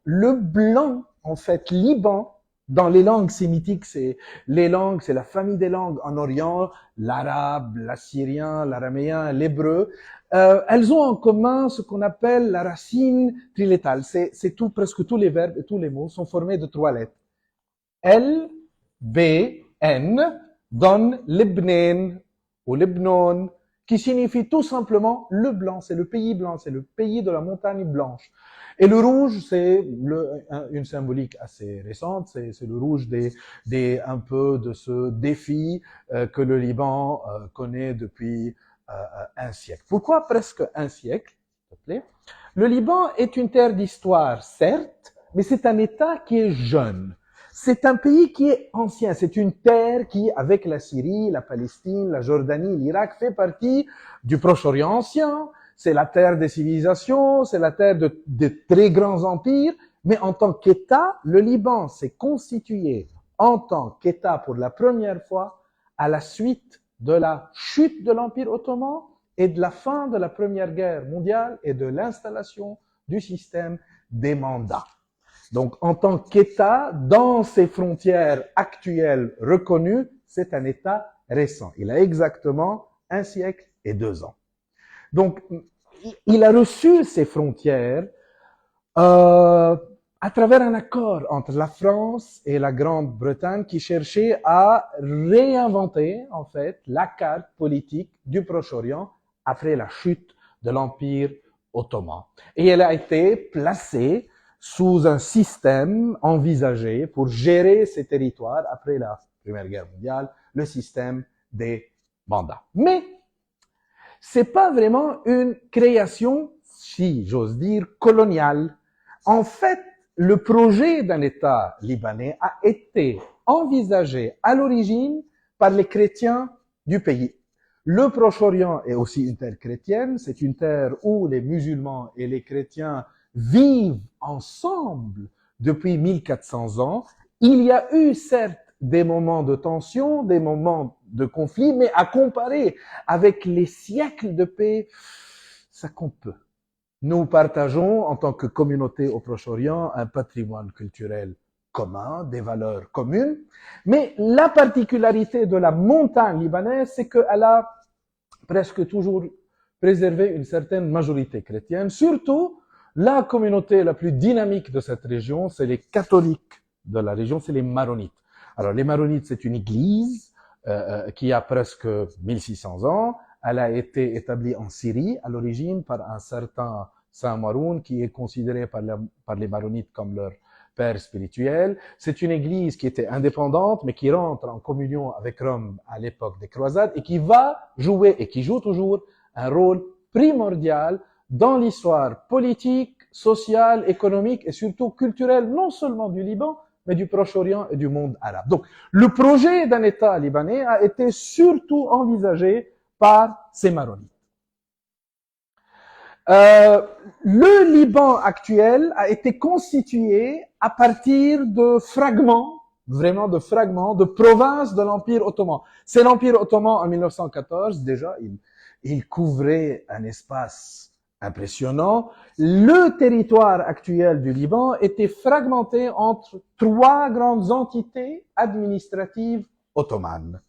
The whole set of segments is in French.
le blanc, en fait, Liban, dans les langues sémitiques, c'est la famille des langues en Orient, l'arabe, l'assyrien, l'araméen, l'hébreu. Elles ont en commun ce qu'on appelle la racine trilétale. C'est tout, presque tous les verbes et tous les mots sont formés de 3 lettres. L, B, N donne Libnen ou Libnon, qui signifie tout simplement le blanc. C'est le pays blanc, c'est le pays de la montagne blanche. Et le rouge, c'est une symbolique assez récente, c'est le rouge un peu de ce défi que le Liban connaît depuis un siècle. Pourquoi presque un siècle, s'il te plaît? Le Liban est une terre d'histoire, certes, mais c'est un État qui est jeune. C'est un pays qui est ancien. C'est une terre qui, avec la Syrie, la Palestine, la Jordanie, l'Irak, fait partie du Proche-Orient ancien. C'est la terre des civilisations, c'est la terre de très grands empires. Mais en tant qu'État, le Liban s'est constitué en tant qu'État pour la première fois à la suite de la chute de l'Empire ottoman et de la fin de la Première Guerre mondiale et de l'installation du système des mandats. Donc, en tant qu'État, dans ses frontières actuelles reconnues, c'est un État récent. Il a exactement 1 siècle et 2 ans. Donc, il a reçu ces frontières à travers un accord entre la France et la Grande-Bretagne qui cherchait à réinventer, en fait, la carte politique du Proche-Orient après la chute de l'Empire ottoman. Et elle a été placée sous un système envisagé pour gérer ces territoires après la Première Guerre mondiale, le système des mandats. Mais c'est pas vraiment une création, si j'ose dire, coloniale. En fait, le projet d'un État libanais a été envisagé à l'origine par les chrétiens du pays. Le Proche-Orient est aussi une terre chrétienne, c'est une terre où les musulmans et les chrétiens vivent ensemble depuis 1400 ans. Il y a eu certes des moments de tension, des moments de conflit, mais à comparer avec les siècles de paix, ça compte peu. Nous partageons, en tant que communauté au Proche-Orient, un patrimoine culturel commun, des valeurs communes, mais la particularité de la montagne libanaise, c'est qu'elle a presque toujours préservé une certaine majorité chrétienne. Surtout, la communauté la plus dynamique de cette région, c'est les catholiques de la région, c'est les maronites. Alors, les maronites, c'est une église qui a presque 1600 ans. Elle a été établie en Syrie à l'origine par un certain Saint Maroun qui est considéré par les maronites comme leur père spirituel. C'est une église qui était indépendante mais qui rentre en communion avec Rome à l'époque des croisades et qui va jouer et qui joue toujours un rôle primordial dans l'histoire politique, sociale, économique et surtout culturelle, non seulement du Liban, mais du Proche-Orient et du monde arabe. Donc, le projet d'un État libanais a été surtout envisagé par ces maronites. Le Liban actuel a été constitué à partir de fragments, vraiment de fragments, de provinces de l'Empire ottoman. C'est l'Empire ottoman en 1914, déjà, il couvrait un espace impressionnant. Le territoire actuel du Liban était fragmenté entre 3 grandes entités administratives ottomanes.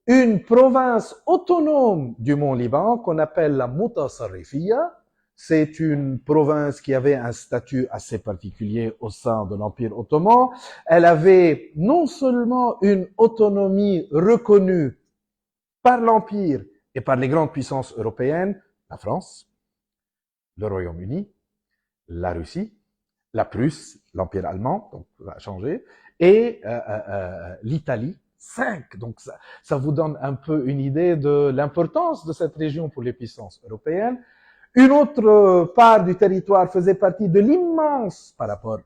Une province autonome du Mont-Liban qu'on appelle la Mutasarrifia. C'est une province qui avait un statut assez particulier au sein de l'Empire ottoman. Elle avait non seulement une autonomie reconnue par l'Empire et par les grandes puissances européennes, la France, le Royaume-Uni, la Russie, la Prusse, l'Empire allemand, donc ça a changé, et l'Italie, 5. Donc ça vous donne un peu une idée de l'importance de cette région pour les puissances européennes. Une autre part du territoire faisait partie de l'immense, par rapport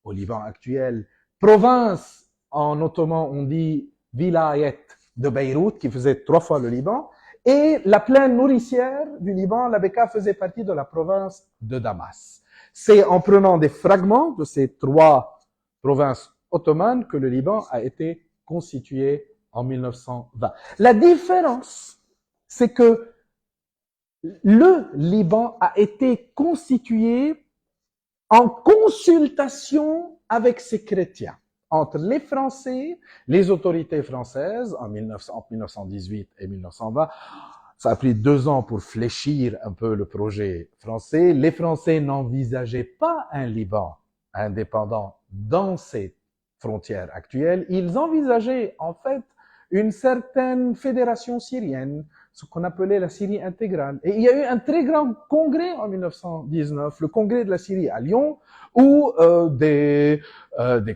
au Liban actuel, province, en ottoman on dit vilayet de Beyrouth, qui faisait 3 fois le Liban, et la plaine nourricière du Liban, la Bekaa, faisait partie de la province de Damas. C'est en prenant des fragments de ces 3 provinces ottomanes que le Liban a été constitué en 1920. La différence, c'est que le Liban a été constitué en consultation avec ces chrétiens, entre les Français, les autorités françaises, entre 1918 et 1920. Ça a pris 2 ans pour fléchir un peu le projet français. Les Français n'envisageaient pas un Liban indépendant dans ses frontières actuelles. Ils envisageaient en fait une certaine fédération syrienne, ce qu'on appelait la Syrie intégrale. Et il y a eu un très grand congrès en 1919, le congrès de la Syrie à Lyon, où des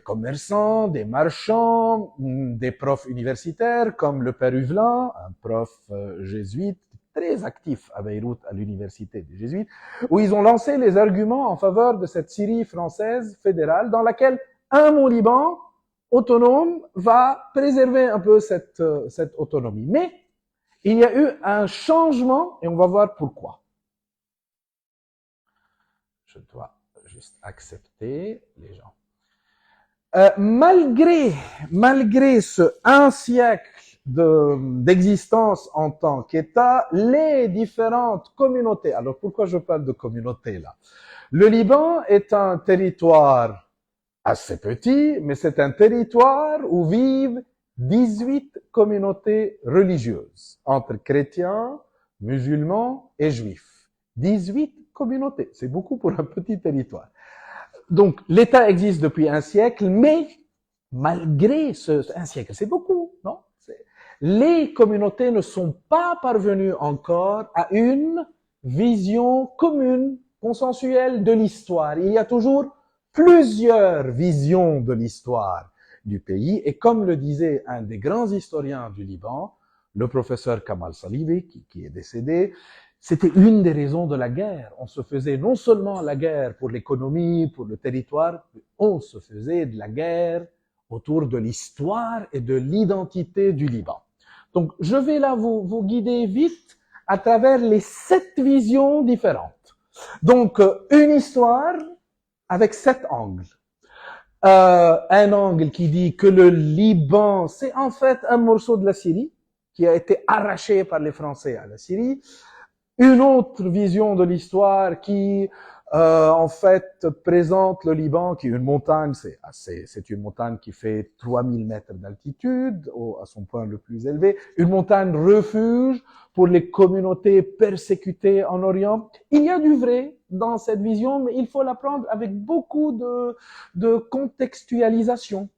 commerçants, des marchands, des profs universitaires comme le père Huvelin, un prof jésuite très actif à Beyrouth à l'université des jésuites, où ils ont lancé les arguments en faveur de cette Syrie française fédérale dans laquelle un mont Liban autonome va préserver un peu cette autonomie. Mais il y a eu un changement et on va voir pourquoi. Je dois juste accepter les gens. Malgré ce 1 siècle d'existence en tant qu'État, les différentes communautés. Alors pourquoi je parle de communauté là? Le Liban est un territoire assez petit, mais c'est un territoire où vivent 18 communautés religieuses, entre chrétiens, musulmans et juifs. 18 communautés, c'est beaucoup pour un petit territoire. Donc, l'État existe depuis 1 siècle, mais malgré ce 1 siècle, c'est beaucoup, non? Les communautés ne sont pas parvenues encore à une vision commune, consensuelle de l'histoire. Il y a toujours plusieurs visions de l'histoire du pays, et comme le disait un des grands historiens du Liban, le professeur Kamal Salibi, qui est décédé, c'était une des raisons de la guerre. On se faisait non seulement la guerre pour l'économie, pour le territoire, mais on se faisait de la guerre autour de l'histoire et de l'identité du Liban. Donc, je vais là vous guider vite à travers les 7 visions différentes. Donc, une histoire avec 7 angles. Un angle qui dit que le Liban, c'est en fait un morceau de la Syrie qui a été arraché par les Français à la Syrie. Une autre vision de l'histoire qui, en fait, présente le Liban, qui est une montagne, c'est une montagne qui fait 3000 mètres d'altitude, à son point le plus élevé, une montagne refuge pour les communautés persécutées en Orient. Il y a du vrai dans cette vision, mais il faut la prendre avec beaucoup de contextualisation.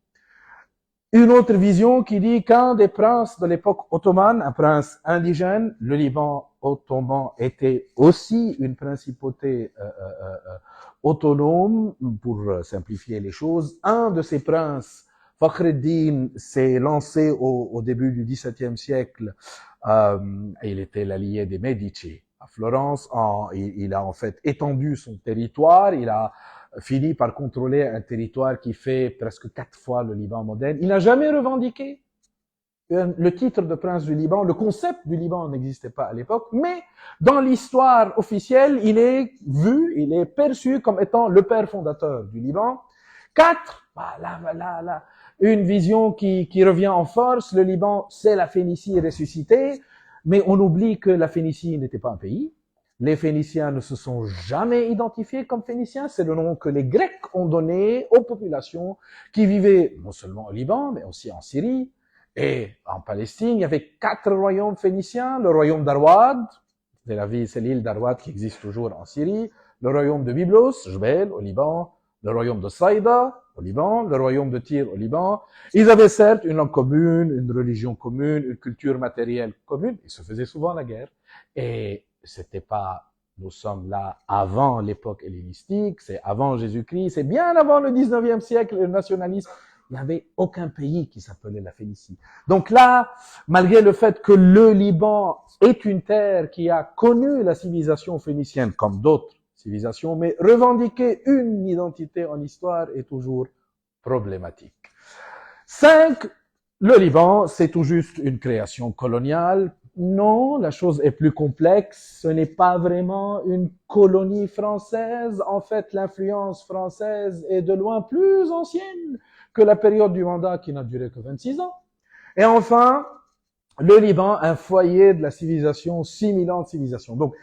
Une autre vision qui dit qu'un des princes de l'époque ottomane, un prince indigène, le Liban ottoman était aussi une principauté autonome, pour simplifier les choses. Un de ces princes, Fakhreddin, s'est lancé au début du XVIIe siècle. Il était l'allié des Médicis à Florence. Il a en fait étendu son territoire. Il a fini par contrôler un territoire qui fait presque 4 fois le Liban moderne. Il n'a jamais revendiqué le titre de prince du Liban. Le concept du Liban n'existait pas à l'époque, mais dans l'histoire officielle, il est vu, il est perçu comme étant le père fondateur du Liban. 4, une vision qui revient en force. Le Liban, c'est la Phénicie ressuscitée, mais on oublie que la Phénicie n'était pas un pays. Les Phéniciens ne se sont jamais identifiés comme Phéniciens. C'est le nom que les Grecs ont donné aux populations qui vivaient non seulement au Liban, mais aussi en Syrie et en Palestine. Il y avait 4 royaumes phéniciens. Le royaume d'Arwad, c'est l'île d'Arwad qui existe toujours en Syrie. Le royaume de Byblos, Jbel, au Liban. Le royaume de Saïda, au Liban. Le royaume de Tyr, au Liban. Ils avaient certes une langue commune, une religion commune, une culture matérielle commune. Ils se faisaient souvent la guerre. Et c'était pas, nous sommes là avant l'époque hellénistique, c'est avant Jésus-Christ, c'est bien avant le 19e siècle, le nationalisme. Il n'y avait aucun pays qui s'appelait la Phénicie. Donc là, malgré le fait que le Liban est une terre qui a connu la civilisation phénicienne comme d'autres civilisations, mais revendiquer une identité en histoire est toujours problématique. 5, le Liban, c'est tout juste une création coloniale. Non, la chose est plus complexe. Ce n'est pas vraiment une colonie française. En fait, l'influence française est de loin plus ancienne que la période du mandat qui n'a duré que 26 ans. Et enfin, le Liban, un foyer de la civilisation, 6000 ans de civilisation. Donc,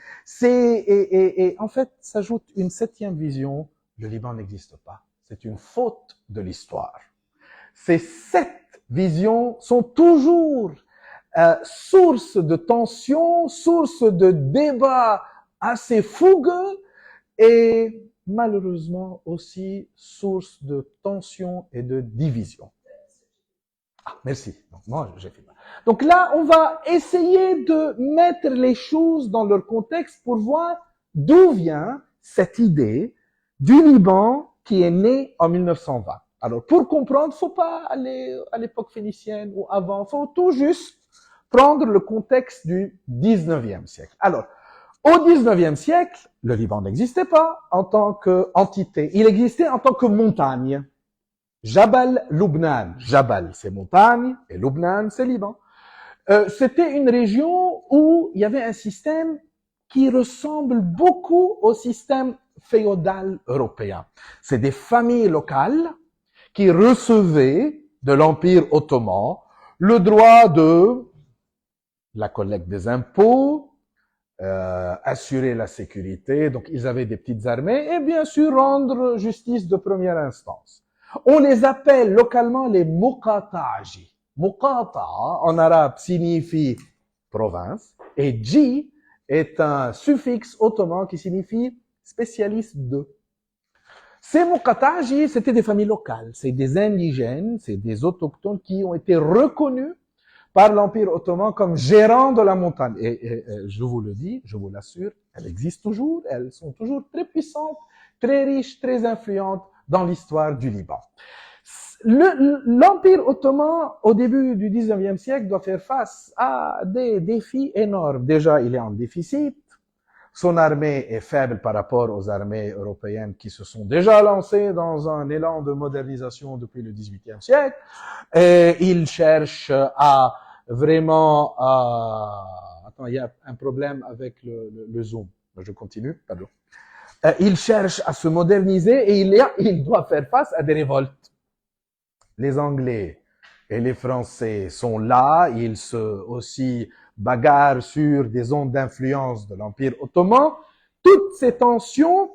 et en fait, s'ajoute une 7e vision, le Liban n'existe pas. C'est une faute de l'histoire. Ces 7 visions sont toujours source de tension, source de débats assez fougueux et malheureusement aussi source de tension et de division. Ah, merci. Donc, moi, j'ai fait. Donc là, on va essayer de mettre les choses dans leur contexte pour voir d'où vient cette idée du Liban qui est né en 1920. Alors, pour comprendre, faut pas aller à l'époque phénicienne ou avant, faut tout juste prendre le contexte du 19e siècle. Alors, au 19e siècle, le Liban n'existait pas en tant qu'entité. Il existait en tant que montagne. Jabal Lubnan. Jabal, c'est montagne, et Lubnan, c'est Liban. C'était une région où il y avait un système qui ressemble beaucoup au système féodal européen. C'est des familles locales qui recevaient de l'Empire ottoman le droit de la collecte des impôts, assurer la sécurité, donc ils avaient des petites armées, et bien sûr rendre justice de première instance. On les appelle localement les muqataji. Muqata, en arabe, signifie province, et ji est un suffixe ottoman qui signifie spécialiste de. Ces muqataji, c'était des familles locales, c'est des indigènes, c'est des autochtones qui ont été reconnus par l'Empire ottoman comme gérants de la montagne. Et je vous le dis, je vous l'assure, elles existent toujours, elles sont toujours très puissantes, très riches, très influentes dans l'histoire du Liban. L'Empire ottoman, au début du 19e siècle, doit faire face à des défis énormes. Déjà, il est en déficit. Son armée est faible par rapport aux armées européennes qui se sont déjà lancées dans un élan de modernisation depuis le XVIIIe siècle. Et il cherche à vraiment... Attends, il y a un problème avec le Zoom. Je continue, pardon. Il cherche à se moderniser et il doit faire face à des révoltes. Les Anglais et les Français sont là, ils se aussi bagarrent sur des zones d'influence de l'Empire ottoman. Toutes ces tensions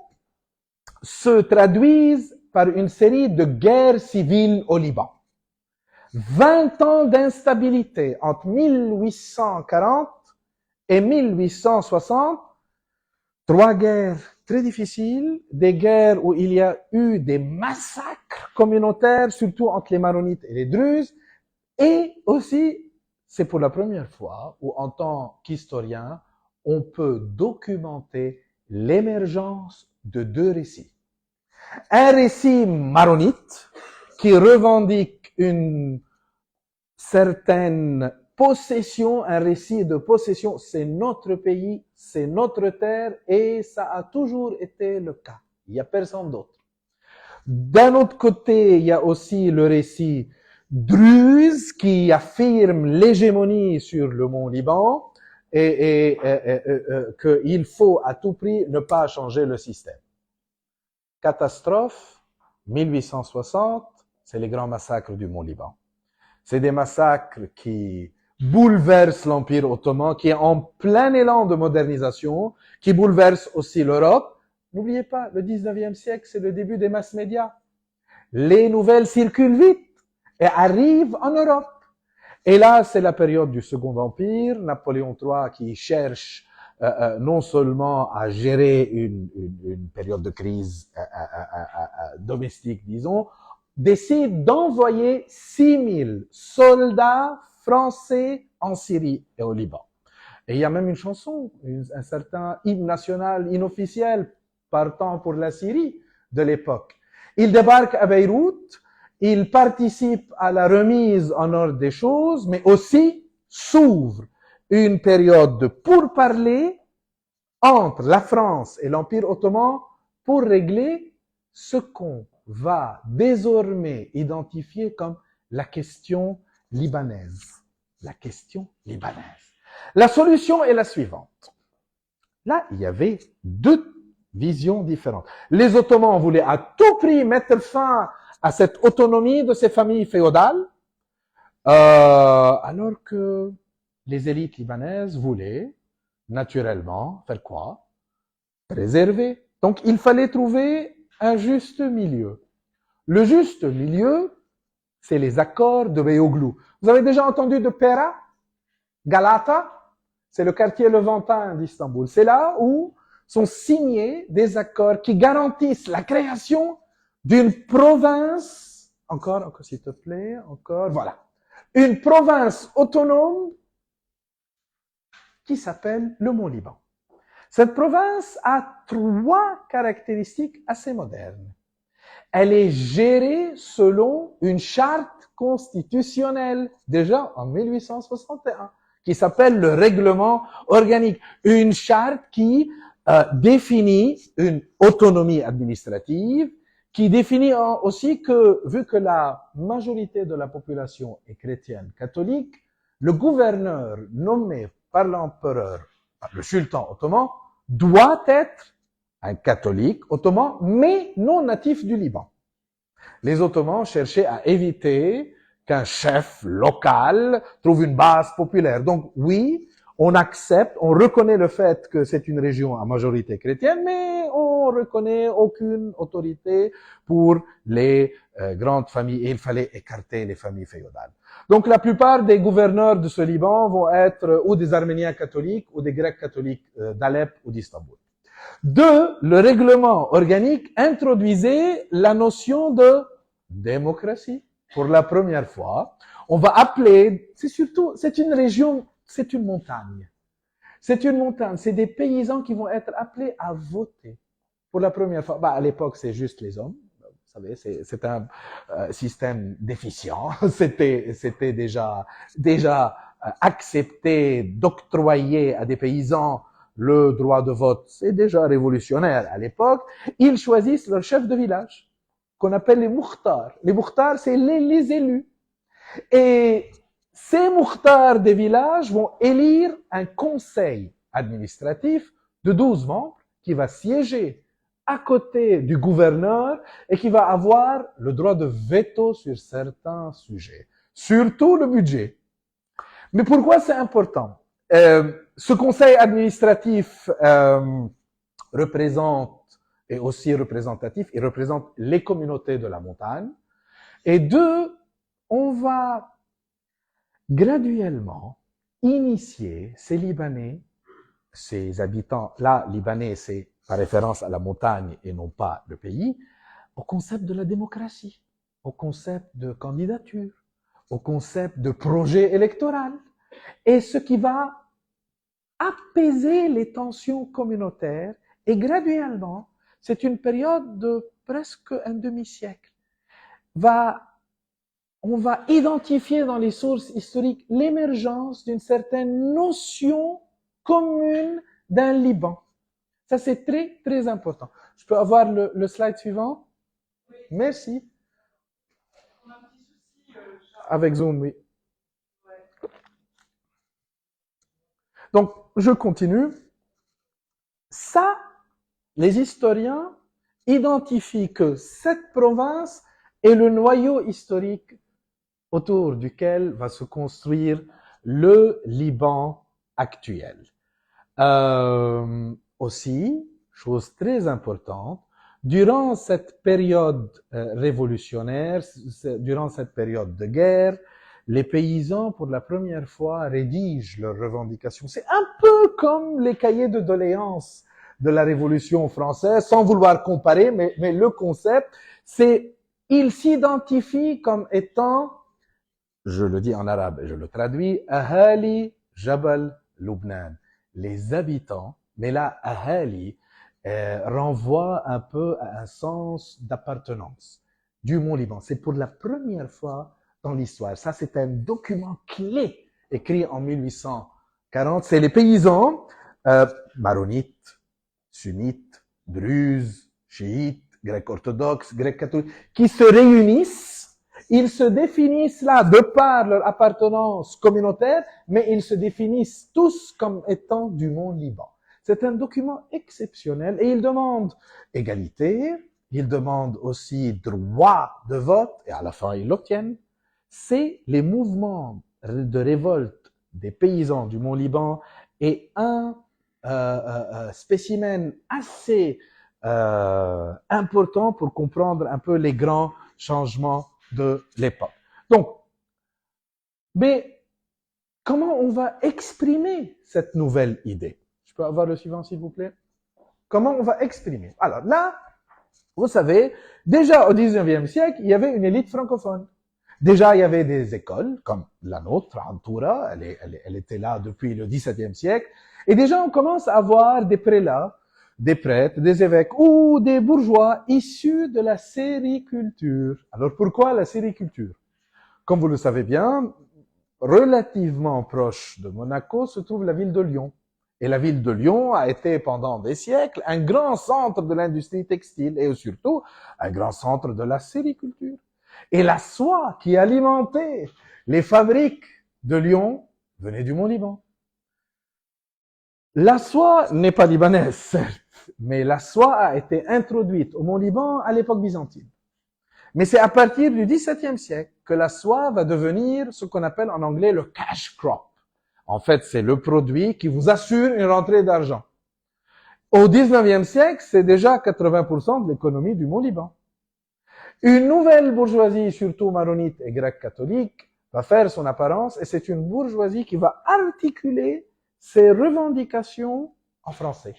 se traduisent par une série de guerres civiles au Liban. 20 ans d'instabilité entre 1840 et 1860, 3 guerres très difficiles, des guerres où il y a eu des massacres communautaires, surtout entre les Maronites et les Druzes, et aussi, c'est pour la première fois où, en tant qu'historien, on peut documenter l'émergence de 2 récits. Un récit maronite qui revendique une certaine possession, un récit de possession, c'est notre pays, c'est notre terre, et ça a toujours été le cas. Il n'y a personne d'autre. D'un autre côté, il y a aussi le récit druze qui affirme l'hégémonie sur le mont Liban et qu'il faut à tout prix ne pas changer le système. Catastrophe, 1860, c'est les grands massacres du mont Liban. C'est des massacres qui bouleversent l'Empire ottoman, qui est en plein élan de modernisation, qui bouleverse aussi l'Europe. N'oubliez pas, le 19e siècle, c'est le début des masses médias. Les nouvelles circulent vite et arrivent en Europe. Et là, c'est la période du Second Empire, Napoléon III qui cherche non seulement à gérer une période de crise domestique, disons, décide d'envoyer 6000 soldats français en Syrie et au Liban. Et il y a même une chanson, un certain hymne national inofficiel partant pour la Syrie de l'époque. Il débarque à Beyrouth, il participe à la remise en ordre des choses, mais aussi s'ouvre une période de pourparlers entre la France et l'Empire ottoman pour régler ce qu'on va désormais identifier comme la question libanaise. La question libanaise. La solution est la suivante. Là, il y avait 2 visions différentes. Les Ottomans voulaient à tout prix mettre fin à cette autonomie de ces familles féodales, alors que les élites libanaises voulaient naturellement faire quoi? Préserver. Donc, il fallait trouver un juste milieu. Le juste milieu, c'est les accords de Beyoğlu. Vous avez déjà entendu de Pera, Galata? C'est le quartier levantin d'Istanbul. C'est là où sont signés des accords qui garantissent la création d'une province, encore s'il te plaît, encore, voilà, une province autonome qui s'appelle le Mont-Liban. Cette province a 3 caractéristiques assez modernes. Elle est gérée selon une charte constitutionnelle, déjà en 1861, qui s'appelle le règlement organique. Une charte qui définit une autonomie administrative, qui définit aussi que, vu que la majorité de la population est chrétienne catholique, le gouverneur nommé par l'empereur, le sultan ottoman, doit être un catholique ottoman, mais non natif du Liban. Les Ottomans cherchaient à éviter qu'un chef local trouve une base populaire. Donc oui, on accepte, on reconnaît le fait que c'est une région à majorité chrétienne, mais on reconnaît aucune autorité pour les grandes familles et il fallait écarter les familles féodales. Donc la plupart des gouverneurs de ce Liban vont être ou des Arméniens catholiques ou des Grecs catholiques d'Alep ou d'Istanbul. 2, le règlement organique introduisait la notion de démocratie. Pour la première fois, on va appeler, c'est une région, c'est une montagne. C'est une montagne, c'est des paysans qui vont être appelés à voter. Pour la première fois, à l'époque, c'est juste les hommes. Vous savez, c'est un système déficient. C'était déjà accepté d'octroyer à des paysans le droit de vote. C'est déjà révolutionnaire à l'époque. Ils choisissent leur chef de village, qu'on appelle les mouhtars. Les mouhtars, c'est les élus. Et ces mouhtars des villages vont élire un conseil administratif de 12 membres qui va siéger à côté du gouverneur et qui va avoir le droit de veto sur certains sujets, surtout le budget. Mais pourquoi c'est important? Ce conseil administratif représente, et aussi représentatif, il représente les communautés de la montagne. Et 2, on va graduellement initier ces Libanais, ces habitants, là, Libanais, c'est par référence à la montagne et non pas le pays, au concept de la démocratie, au concept de candidature, au concept de projet électoral, et ce qui va apaiser les tensions communautaires, et graduellement, c'est une période de presque un demi-siècle, on va identifier dans les sources historiques l'émergence d'une certaine notion commune d'un Liban. Ça, c'est très, très important. Je peux avoir le slide suivant? Oui. Merci. On a un petit souci. Avec Zoom, oui. Ouais. Donc, je continue. Ça, les historiens identifient que cette province est le noyau historique autour duquel va se construire le Liban actuel. Aussi, chose très importante, durant cette période révolutionnaire, durant cette période de guerre, les paysans, pour la première fois, rédigent leurs revendications. C'est un peu comme les cahiers de doléances de la Révolution française, sans vouloir comparer, mais le concept, c'est ils s'identifient comme étant, je le dis en arabe et je le traduis, Ahali Jabal Lubnan, les habitants, mais là, Ahali renvoie un peu à un sens d'appartenance du Mont Liban. C'est pour la première fois dans l'histoire. Ça, c'est un document clé écrit en 1840. C'est les paysans maronites, sunnites, druzes, chiites, grecs orthodoxes, grecs catholiques, qui se réunissent. Ils se définissent là de par leur appartenance communautaire, mais ils se définissent tous comme étant du Mont Liban. C'est un document exceptionnel et ils demandent égalité, ils demandent aussi droit de vote et à la fin ils l'obtiennent. C'est les mouvements de révolte des paysans du Mont Liban et un spécimen assez important pour comprendre un peu les grands changements de l'époque. Donc, mais comment on va exprimer cette nouvelle idée? Je peux avoir le suivant, s'il vous plaît? Comment on va exprimer? Alors là, vous savez, déjà au 19e siècle, il y avait une élite francophone. Déjà, il y avait des écoles, comme la nôtre, Antura, elle était là depuis le 17e siècle. Et déjà, on commence à avoir des prélats, des prêtres, des évêques ou des bourgeois issus de la sériculture. Alors pourquoi la sériculture? Comme vous le savez bien, relativement proche de Monaco se trouve la ville de Lyon. Et la ville de Lyon a été pendant des siècles un grand centre de l'industrie textile et surtout un grand centre de la sériculture. Et la soie qui alimentait les fabriques de Lyon venait du Mont-Liban. La soie n'est pas libanaise, certes, mais la soie a été introduite au Mont-Liban à l'époque byzantine. Mais c'est à partir du XVIIe siècle que la soie va devenir ce qu'on appelle en anglais le cash crop. En fait, c'est le produit qui vous assure une rentrée d'argent. Au XIXe siècle, c'est déjà 80% de l'économie du Mont-Liban. Une nouvelle bourgeoisie, surtout maronite et grecque catholique, va faire son apparence et c'est une bourgeoisie qui va articuler ses revendications en français.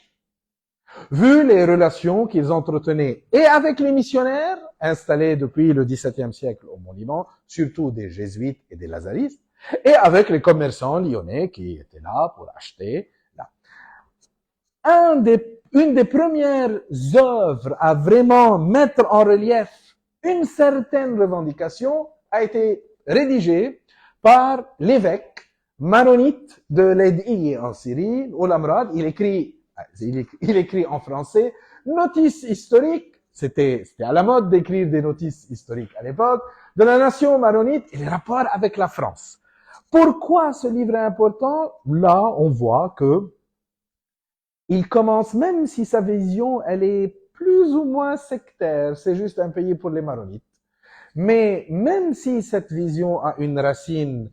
Vu les relations qu'ils entretenaient et avec les missionnaires installés depuis le XVIIe siècle au Mont-Liban, surtout des jésuites et des lazaristes, et avec les commerçants lyonnais qui étaient là pour acheter. Là. Une des premières œuvres à vraiment mettre en relief une certaine revendication a été rédigée par l'évêque maronite de Led'i en Syrie, Olamrad. Il écrit en français notice historique. C'était à la mode d'écrire des notices historiques à l'époque de la nation maronite et les rapports avec la France. Pourquoi ce livre est important? Là, on voit que il commence, même si sa vision, elle est plus ou moins sectaire, c'est juste un pays pour les maronites. Mais même si cette vision a une racine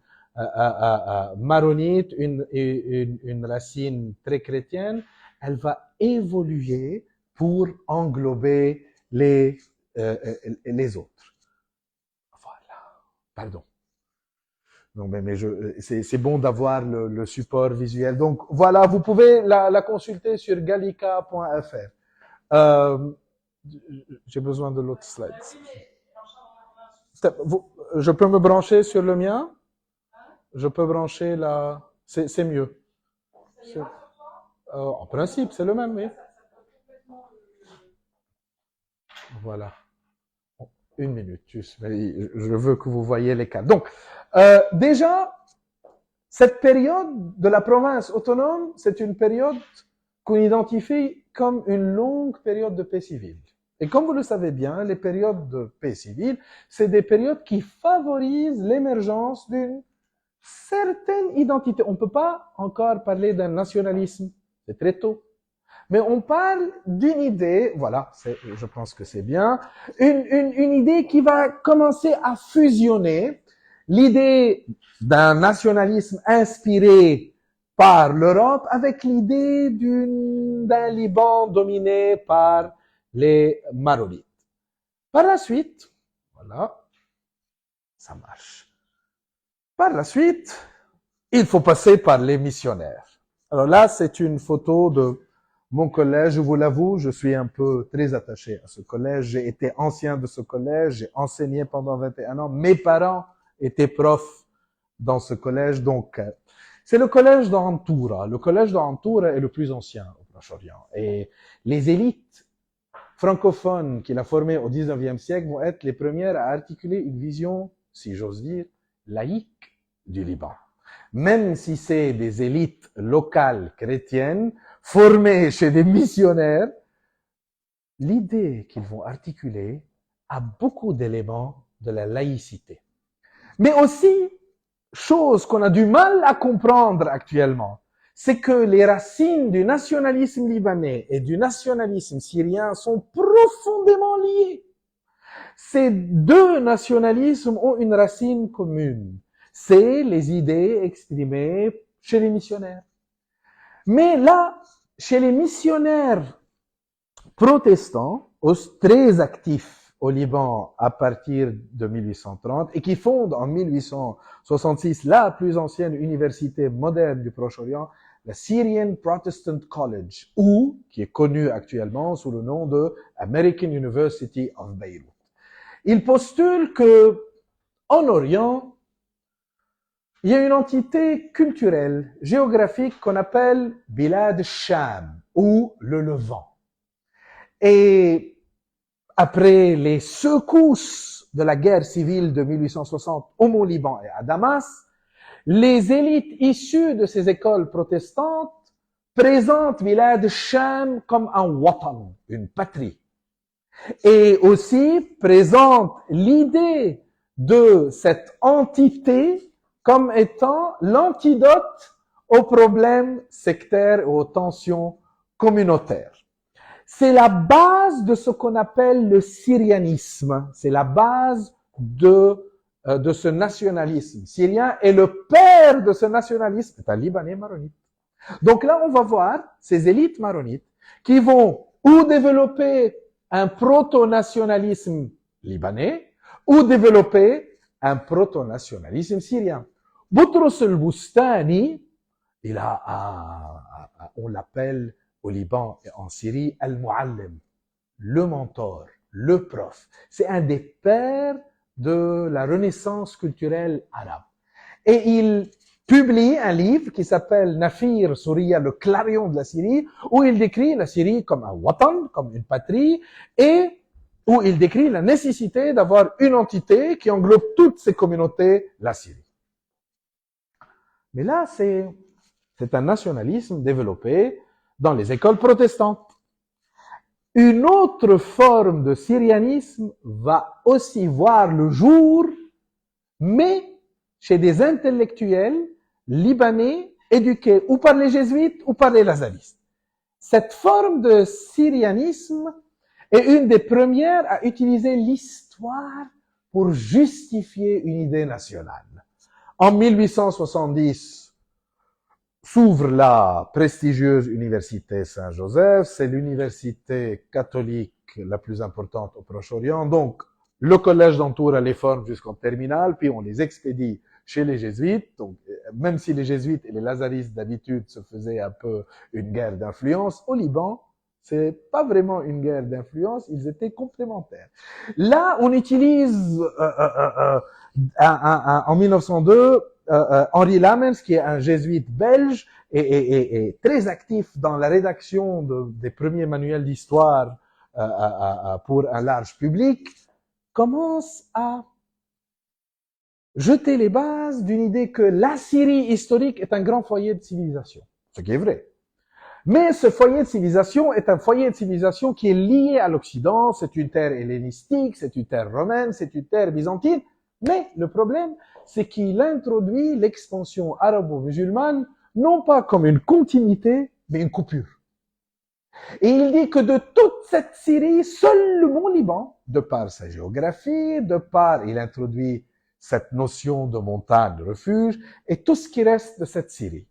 maronite, une racine très chrétienne, elle va évoluer pour englober les autres. Voilà. Pardon. Non, mais c'est bon d'avoir le support visuel. Donc voilà, vous pouvez la consulter sur gallica.fr. J'ai besoin de l'autre slide. Je peux me brancher sur le mien? Je peux brancher la... C'est mieux. En principe, c'est le même, oui. Voilà. Une minute, juste. Je veux que vous voyez les cas. Donc, déjà, cette période de la province autonome, c'est une période qu'on identifie comme une longue période de paix civile. Et comme vous le savez bien, les périodes de paix civile, c'est des périodes qui favorisent l'émergence d'une certaine identité. On ne peut pas encore parler d'un nationalisme, c'est très tôt. Mais on parle d'une idée, voilà, je pense que c'est bien, une idée qui va commencer à fusionner l'idée d'un nationalisme inspiré par l'Europe avec l'idée d'un Liban dominé par les Maronites. Par la suite, voilà, ça marche. Par la suite, il faut passer par les missionnaires. Alors là, c'est une photo de mon collège, je vous l'avoue, je suis un peu très attaché à ce collège. J'ai été ancien de ce collège, j'ai enseigné pendant 21 ans. Mes parents étaient profs dans ce collège, donc c'est le collège d'Antura. Le collège d'Antura est le plus ancien au Proche-Orient. Et les élites francophones qu'il a formées au 19e siècle vont être les premières à articuler une vision, si j'ose dire, laïque du Liban. Même si c'est des élites locales chrétiennes, formés chez des missionnaires, l'idée qu'ils vont articuler a beaucoup d'éléments de la laïcité. Mais aussi, chose qu'on a du mal à comprendre actuellement, c'est que les racines du nationalisme libanais et du nationalisme syrien sont profondément liées. Ces deux nationalismes ont une racine commune. C'est les idées exprimées chez les missionnaires. Mais là, chez les missionnaires protestants, très actifs au Liban à partir de 1830 et qui fondent en 1866 la plus ancienne université moderne du Proche-Orient, la Syrian Protestant College, ou qui est connue actuellement sous le nom de American University of Beirut. Il postule que en Orient, il y a une entité culturelle, géographique qu'on appelle Bilad Sham, ou le Levant. Et après les secousses de la guerre civile de 1860 au Mont-Liban et à Damas, les élites issues de ces écoles protestantes présentent Bilad Sham comme un watan, une patrie. Et aussi présentent l'idée de cette entité comme étant l'antidote aux problèmes sectaires et aux tensions communautaires. C'est la base de ce qu'on appelle le syrianisme. C'est la base de ce nationalisme syrien. Et le père de ce nationalisme est un Libanais maronite. Donc là, on va voir ces élites maronites qui vont ou développer un proto-nationalisme libanais ou développer un proto-nationalisme syrien. Boutros el-Boustani, on l'appelle au Liban et en Syrie, Al-Muallim, le mentor, le prof. C'est un des pères de la renaissance culturelle arabe. Et il publie un livre qui s'appelle Nafir Souria, le clarion de la Syrie, où il décrit la Syrie comme un watan, comme une patrie, et où il décrit la nécessité d'avoir une entité qui englobe toutes ces communautés, la Syrie. Mais là, c'est un nationalisme développé dans les écoles protestantes. Une autre forme de syrianisme va aussi voir le jour, mais chez des intellectuels libanais éduqués ou par les jésuites ou par les lazaristes. Cette forme de syrianisme est une des premières à utiliser l'histoire pour justifier une idée nationale. En 1870, s'ouvre la prestigieuse université Saint-Joseph. C'est l'université catholique la plus importante au Proche-Orient. Donc, le collège d'Antoura les forme jusqu'en terminale, puis on les expédie chez les jésuites. Donc, même si les jésuites et les lazaristes d'habitude se faisaient un peu une guerre d'influence, au Liban, c'est pas vraiment une guerre d'influence, ils étaient complémentaires. Là, on utilise en 1902 Henri Lamens, qui est un jésuite belge et très actif dans la rédaction des premiers manuels d'histoire pour un large public, commence à jeter les bases d'une idée que la Syrie historique est un grand foyer de civilisation, ce qui est vrai. Mais ce foyer de civilisation est un foyer de civilisation qui est lié à l'Occident, c'est une terre hellénistique, c'est une terre romaine, c'est une terre byzantine, mais le problème, c'est qu'il introduit l'expansion arabo-musulmane, non pas comme une continuité, mais une coupure. Et il dit que de toute cette Syrie, seul le Mont Liban, de par sa géographie, il introduit cette notion de montagne, de refuge, et tout ce qui reste de cette Syrie.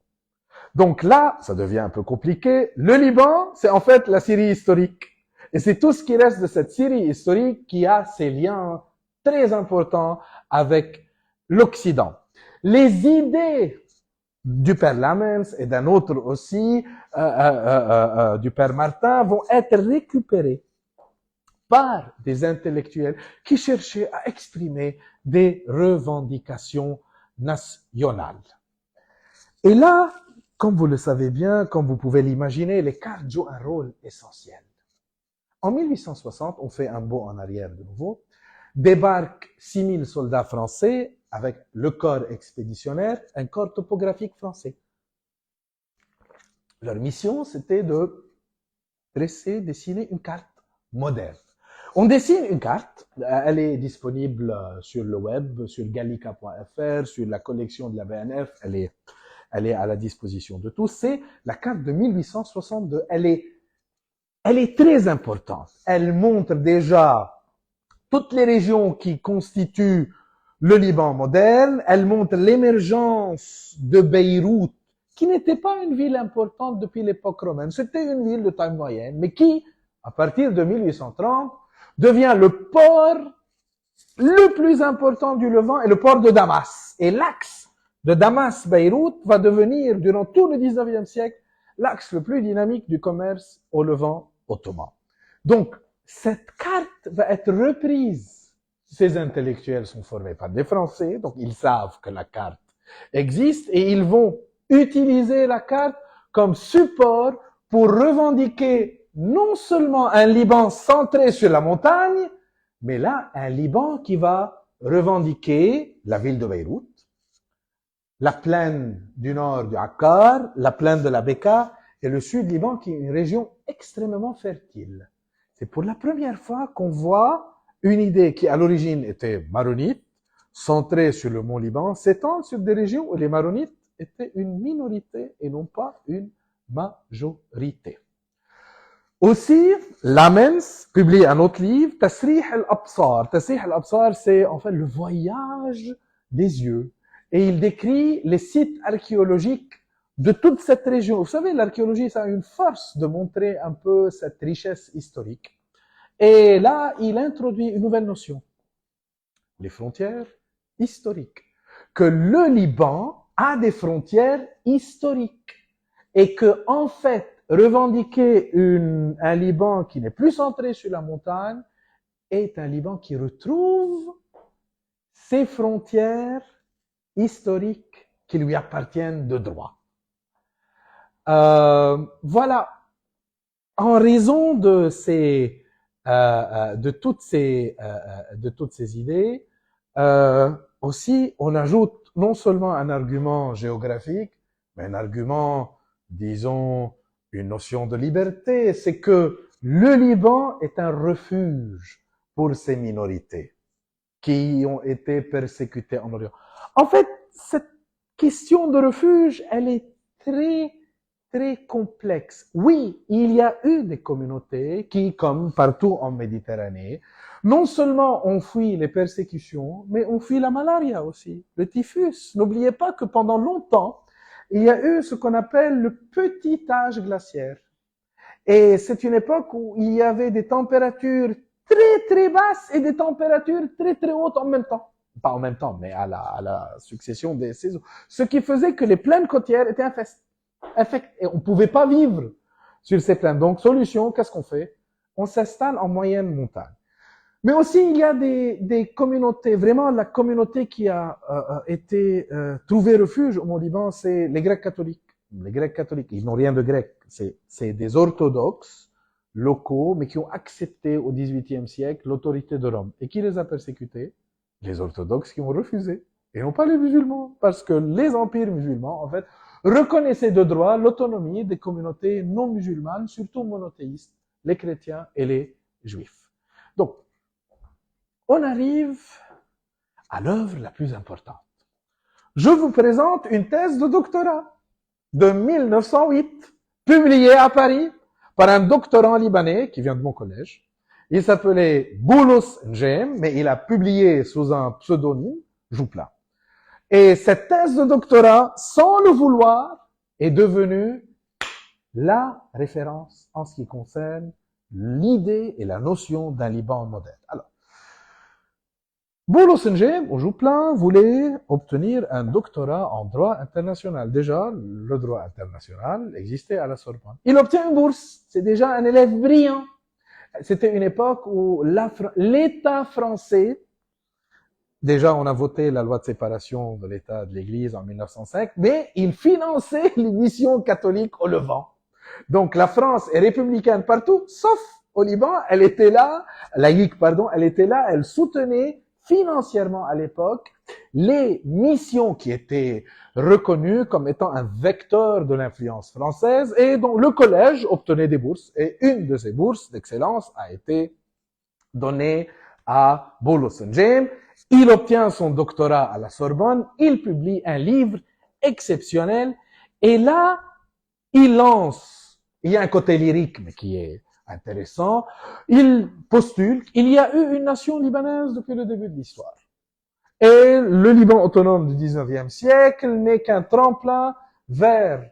Donc là, ça devient un peu compliqué. Le Liban, c'est en fait la Syrie historique. Et c'est tout ce qui reste de cette Syrie historique qui a ces liens très importants avec l'Occident. Les idées du père Lamens et d'un autre aussi, du père Martin, vont être récupérées par des intellectuels qui cherchaient à exprimer des revendications nationales. Et là, comme vous le savez bien, comme vous pouvez l'imaginer, les cartes jouent un rôle essentiel. En 1860, on fait un bond en arrière de nouveau, débarquent 6000 soldats français avec le corps expéditionnaire, un corps topographique français. Leur mission, c'était de dessiner une carte moderne. On dessine une carte, elle est disponible sur le web, sur gallica.fr, sur la collection de la BNF, elle est à la disposition de tous. C'est la carte de 1862. Elle est très importante. Elle montre déjà toutes les régions qui constituent le Liban moderne. Elle montre l'émergence de Beyrouth, qui n'était pas une ville importante depuis l'époque romaine. C'était une ville de taille moyenne, mais qui, à partir de 1830, devient le port le plus important du Levant est le port de Damas. Et l'axe de Damas-Beyrouth va devenir, durant tout le 19e siècle, l'axe le plus dynamique du commerce au Levant ottoman. Donc, cette carte va être reprise. Ces intellectuels sont formés par des Français, donc ils savent que la carte existe et ils vont utiliser la carte comme support pour revendiquer non seulement un Liban centré sur la montagne, mais là, un Liban qui va revendiquer la ville de Beyrouth, la plaine du nord du Akkar, la plaine de la Bekaa et le sud Liban qui est une région extrêmement fertile. C'est pour la première fois qu'on voit une idée qui à l'origine était maronite, centrée sur le mont Liban, s'étendre sur des régions où les maronites étaient une minorité et non pas une majorité. Aussi, Lamens publie un autre livre, Tasrih al-Absar. Tasrih al-Absar, c'est en fait le voyage des yeux. Et il décrit les sites archéologiques de toute cette région. Vous savez, l'archéologie, ça a une force de montrer un peu cette richesse historique. Et là, il introduit une nouvelle notion. Les frontières historiques. Que le Liban a des frontières historiques. Et que, en fait, revendiquer un Liban qui n'est plus centré sur la montagne est un Liban qui retrouve ses frontières historiques qui lui appartiennent de droit. Voilà. En raison de toutes ces idées, aussi, on ajoute non seulement un argument géographique, mais un argument, disons, une notion de liberté. C'est que le Liban est un refuge pour ces minorités qui ont été persécutées en Orient. En fait, cette question de refuge, elle est très, très complexe. Oui, il y a eu des communautés qui, comme partout en Méditerranée, non seulement ont fui les persécutions, mais ont fui la malaria aussi, le typhus. N'oubliez pas que pendant longtemps, il y a eu ce qu'on appelle le petit âge glaciaire. Et c'est une époque où il y avait des températures très très basses et des températures très très hautes en même temps. Pas en même temps, mais à la succession des saisons. Ce qui faisait que les plaines côtières étaient infectes. Et on ne pouvait pas vivre sur ces plaines. Donc, solution, qu'est-ce qu'on fait? On s'installe en moyenne montagne. Mais aussi, il y a des communautés, vraiment la communauté qui a été trouvé refuge au Mont-Liban, c'est les Grecs catholiques. Les Grecs catholiques, ils n'ont rien de grec, c'est des orthodoxes locaux, mais qui ont accepté au XVIIIe siècle l'autorité de Rome. Et qui les a persécutés? Les orthodoxes qui ont refusé, et non pas les musulmans, parce que les empires musulmans, en fait, reconnaissaient de droit l'autonomie des communautés non musulmanes, surtout monothéistes, les chrétiens et les juifs. Donc, on arrive à l'œuvre la plus importante. Je vous présente une thèse de doctorat de 1908, publiée à Paris par un doctorant libanais qui vient de mon collège. Il s'appelait Boulos Njem, mais il a publié sous un pseudonyme, Joupla. Et cette thèse de doctorat, sans le vouloir, est devenue la référence en ce qui concerne l'idée et la notion d'un Liban moderne. Alors, Boulos Njem, au Joupla, voulait obtenir un doctorat en droit international. Déjà, le droit international existait à la Sorbonne. Il obtient une bourse. C'est déjà un élève brillant. C'était une époque où l'État français, déjà on a voté la loi de séparation de l'État et de l'Église en 1905, mais il finançait les missions catholiques au Levant. Donc la France est républicaine partout, sauf au Liban. Elle était là, laïque, pardon, elle était là, elle soutenait financièrement à l'époque les missions qui étaient reconnues comme étant un vecteur de l'influence française et dont le collège obtenait des bourses. Et une de ces bourses d'excellence a été donnée à Boulos Njem. Il obtient son doctorat à la Sorbonne, il publie un livre exceptionnel et là, il lance, il y a un côté lyrique mais qui est intéressant, il postule qu'il y a eu une nation libanaise depuis le début de l'histoire. Et le Liban autonome du 19e siècle n'est qu'un tremplin vers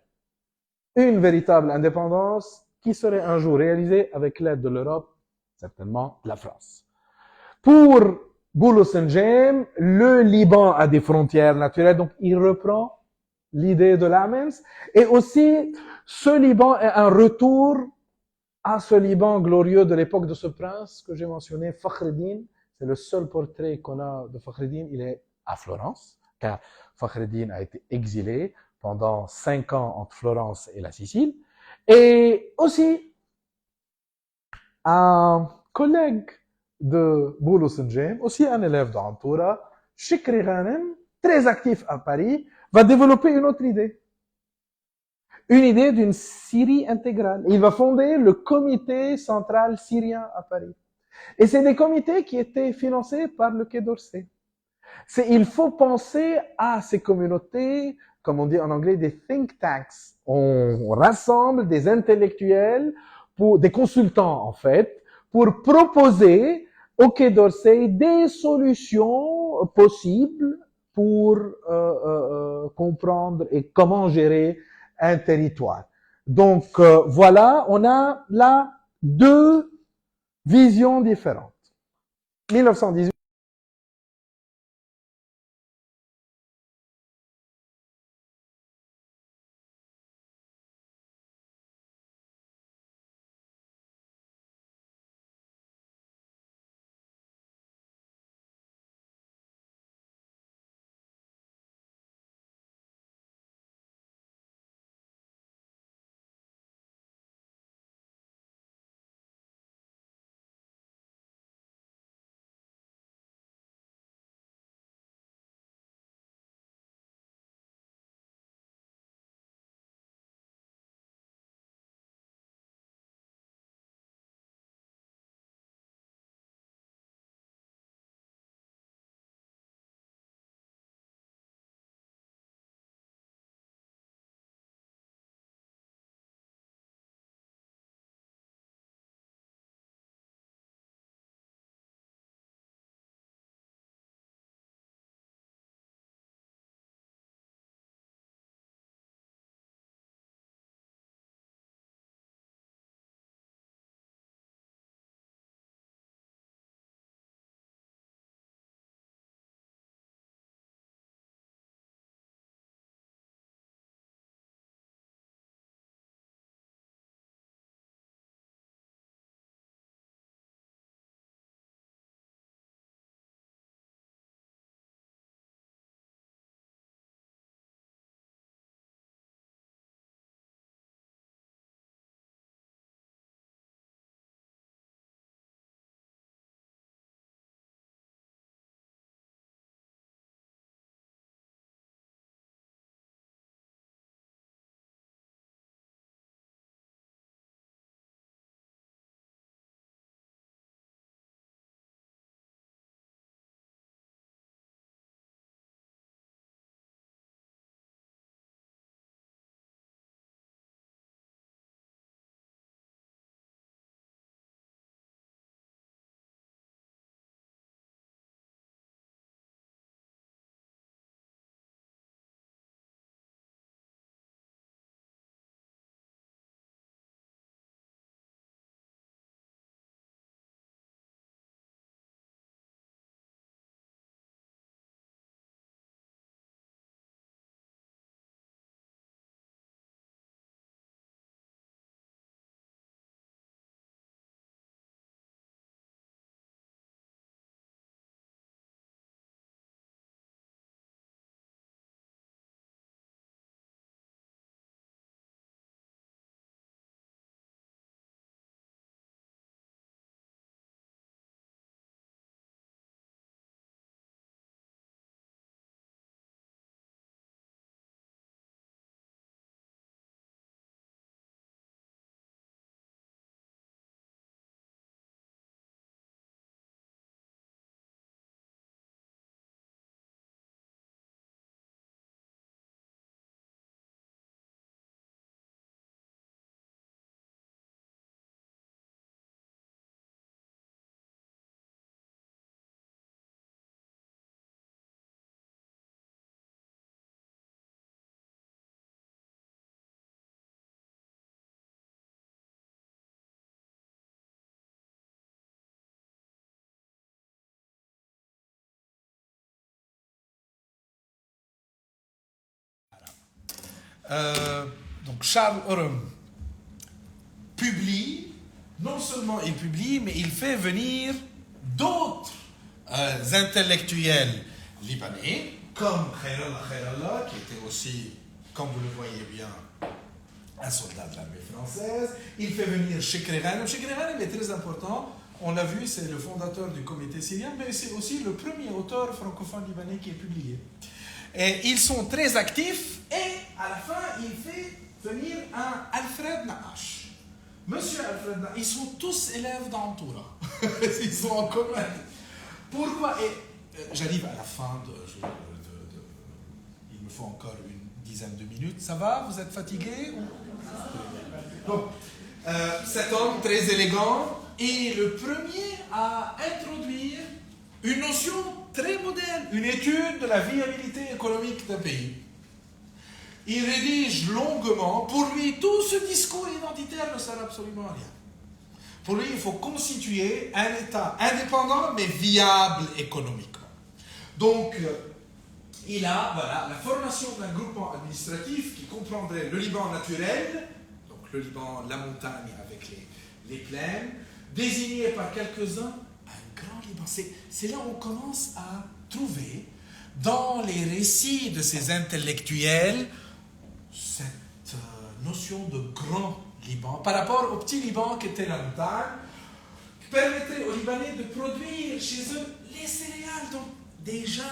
une véritable indépendance qui serait un jour réalisé avec l'aide de l'Europe, certainement la France. Pour Boulos N'Djem, le Liban a des frontières naturelles, donc il reprend l'idée de l'Amens. Et aussi, ce Liban est un retour à ce Liban glorieux de l'époque de ce prince que j'ai mentionné, Fakhreddin. C'est le seul portrait qu'on a de Fakhreddin. Il est à Florence, car Fakhreddin a été exilé pendant 5 ans entre Florence et la Sicile. Et aussi, un collègue de Boulos N'Djem, aussi un élève d'Antoura, Shikri Ghanem, très actif à Paris, va développer une autre idée. Une idée d'une Syrie intégrale. Il va fonder le comité central syrien à Paris. Et c'est des comités qui étaient financés par le Quai d'Orsay. Il faut penser à ces communautés, comme on dit en anglais, des think tanks. On rassemble des intellectuels, des consultants en fait, pour proposer au Quai d'Orsay des solutions possibles pour comprendre et comment gérer un territoire. Donc voilà, on a là deux visions différentes. 1918. Donc Charles Orme publie, non seulement il publie, mais il fait venir d'autres intellectuels libanais, comme Khairallah, qui était aussi, comme vous le voyez bien, un soldat de l'armée française. Il fait venir Chekri Ghanem. Chekri Ghanem est très important. On l'a vu, c'est le fondateur du comité syrien, mais c'est aussi le premier auteur francophone libanais qui est publié. Et ils sont très actifs, et à la fin, il fait venir un Alfred Naqash. Monsieur Alfred Naqash, ils sont tous élèves d'Antoura. Ils sont en commun. Pourquoi? Et j'arrive à la fin il me faut encore une dizaine de minutes. Ça va? Vous êtes fatigué? Donc, cet homme très élégant est le premier à introduire une notion très moderne, une étude de la viabilité économique d'un pays. Il rédige longuement. Pour lui, tout ce discours identitaire ne sert absolument à rien. Pour lui, il faut constituer un État indépendant mais viable économiquement. Donc, il a la formation d'un groupement administratif qui comprendrait le Liban naturel, donc le Liban, la montagne avec les plaines, désigné par quelques-uns un grand Liban. C'est là où on commence à trouver dans les récits de ces intellectuels cette notion de grand Liban par rapport au petit Liban qui était la montagne, qui permettait aux Libanais de produire chez eux les céréales. Donc déjà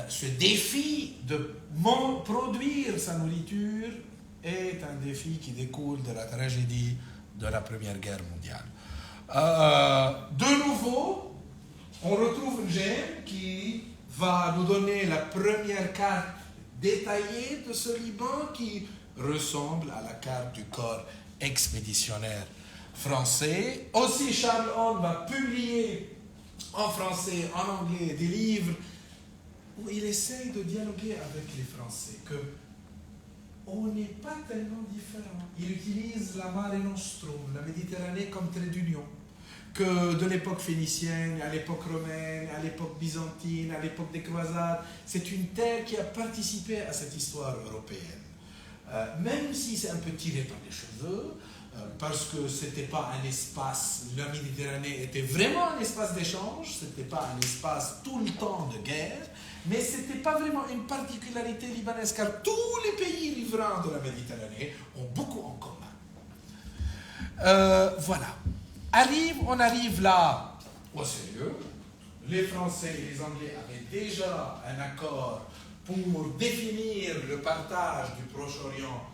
ce défi de produire sa nourriture est un défi qui découle de la tragédie de la Première Guerre mondiale. De nouveau, on retrouve une gemme qui va nous donner la première carte détaillée de ce Liban qui ressemble à la carte du corps expéditionnaire français. Aussi, Charles Orme va publier en français, en anglais, des livres où il essaye de dialoguer avec les Français, que on n'est pas tellement différents. Il utilise la Mare Nostrum, la Méditerranée, comme trait d'union, que de l'époque phénicienne, à l'époque romaine, à l'époque byzantine, à l'époque des croisades. C'est une terre qui a participé à cette histoire européenne. Même si c'est un peu tiré par les cheveux, parce que ce n'était pas un espace, la Méditerranée était vraiment un espace d'échange, ce n'était pas un espace tout le temps de guerre, mais ce n'était pas vraiment une particularité libanaise, car tous les pays riverains de la Méditerranée ont beaucoup en commun. Voilà. On arrive là au sérieux. Les Français et les Anglais avaient déjà un accord pour définir le partage du Proche-Orient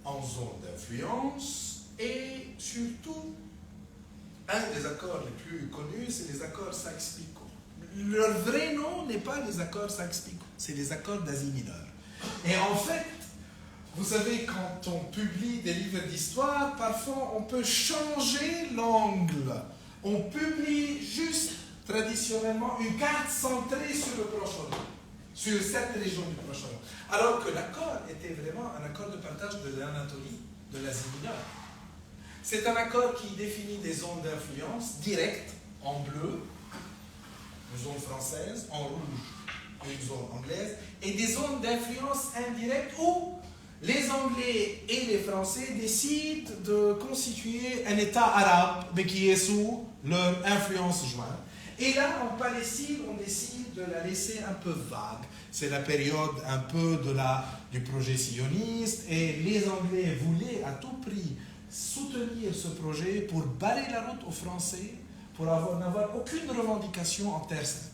en zone d'influence. Et surtout, un des accords les plus connus, c'est les accords Sykes-Picot. Leur vrai nom n'est pas les accords Sykes-Picot, c'est les accords d'Asie mineure. Et en fait, vous savez, quand on publie des livres d'histoire, parfois on peut changer l'angle. On publie juste, traditionnellement, une carte centrée sur le Proche-Orient, sur cette région du Proche-Orient. Alors que l'accord était vraiment un accord de partage de l'Anatolie, de l'Asie mineure. C'est un accord qui définit des zones d'influence directes, en bleu, une zone française, en rouge, une zone anglaise, et des zones d'influence indirectes où les Anglais et les Français décident de constituer un État arabe, mais qui est sous leur influence jointe. Et là, en Palestine, on décide de la laisser un peu vague. C'est la période un peu du projet sioniste, et les Anglais voulaient à tout prix soutenir ce projet pour barrer la route aux Français, pour n'avoir aucune revendication en terre sainte.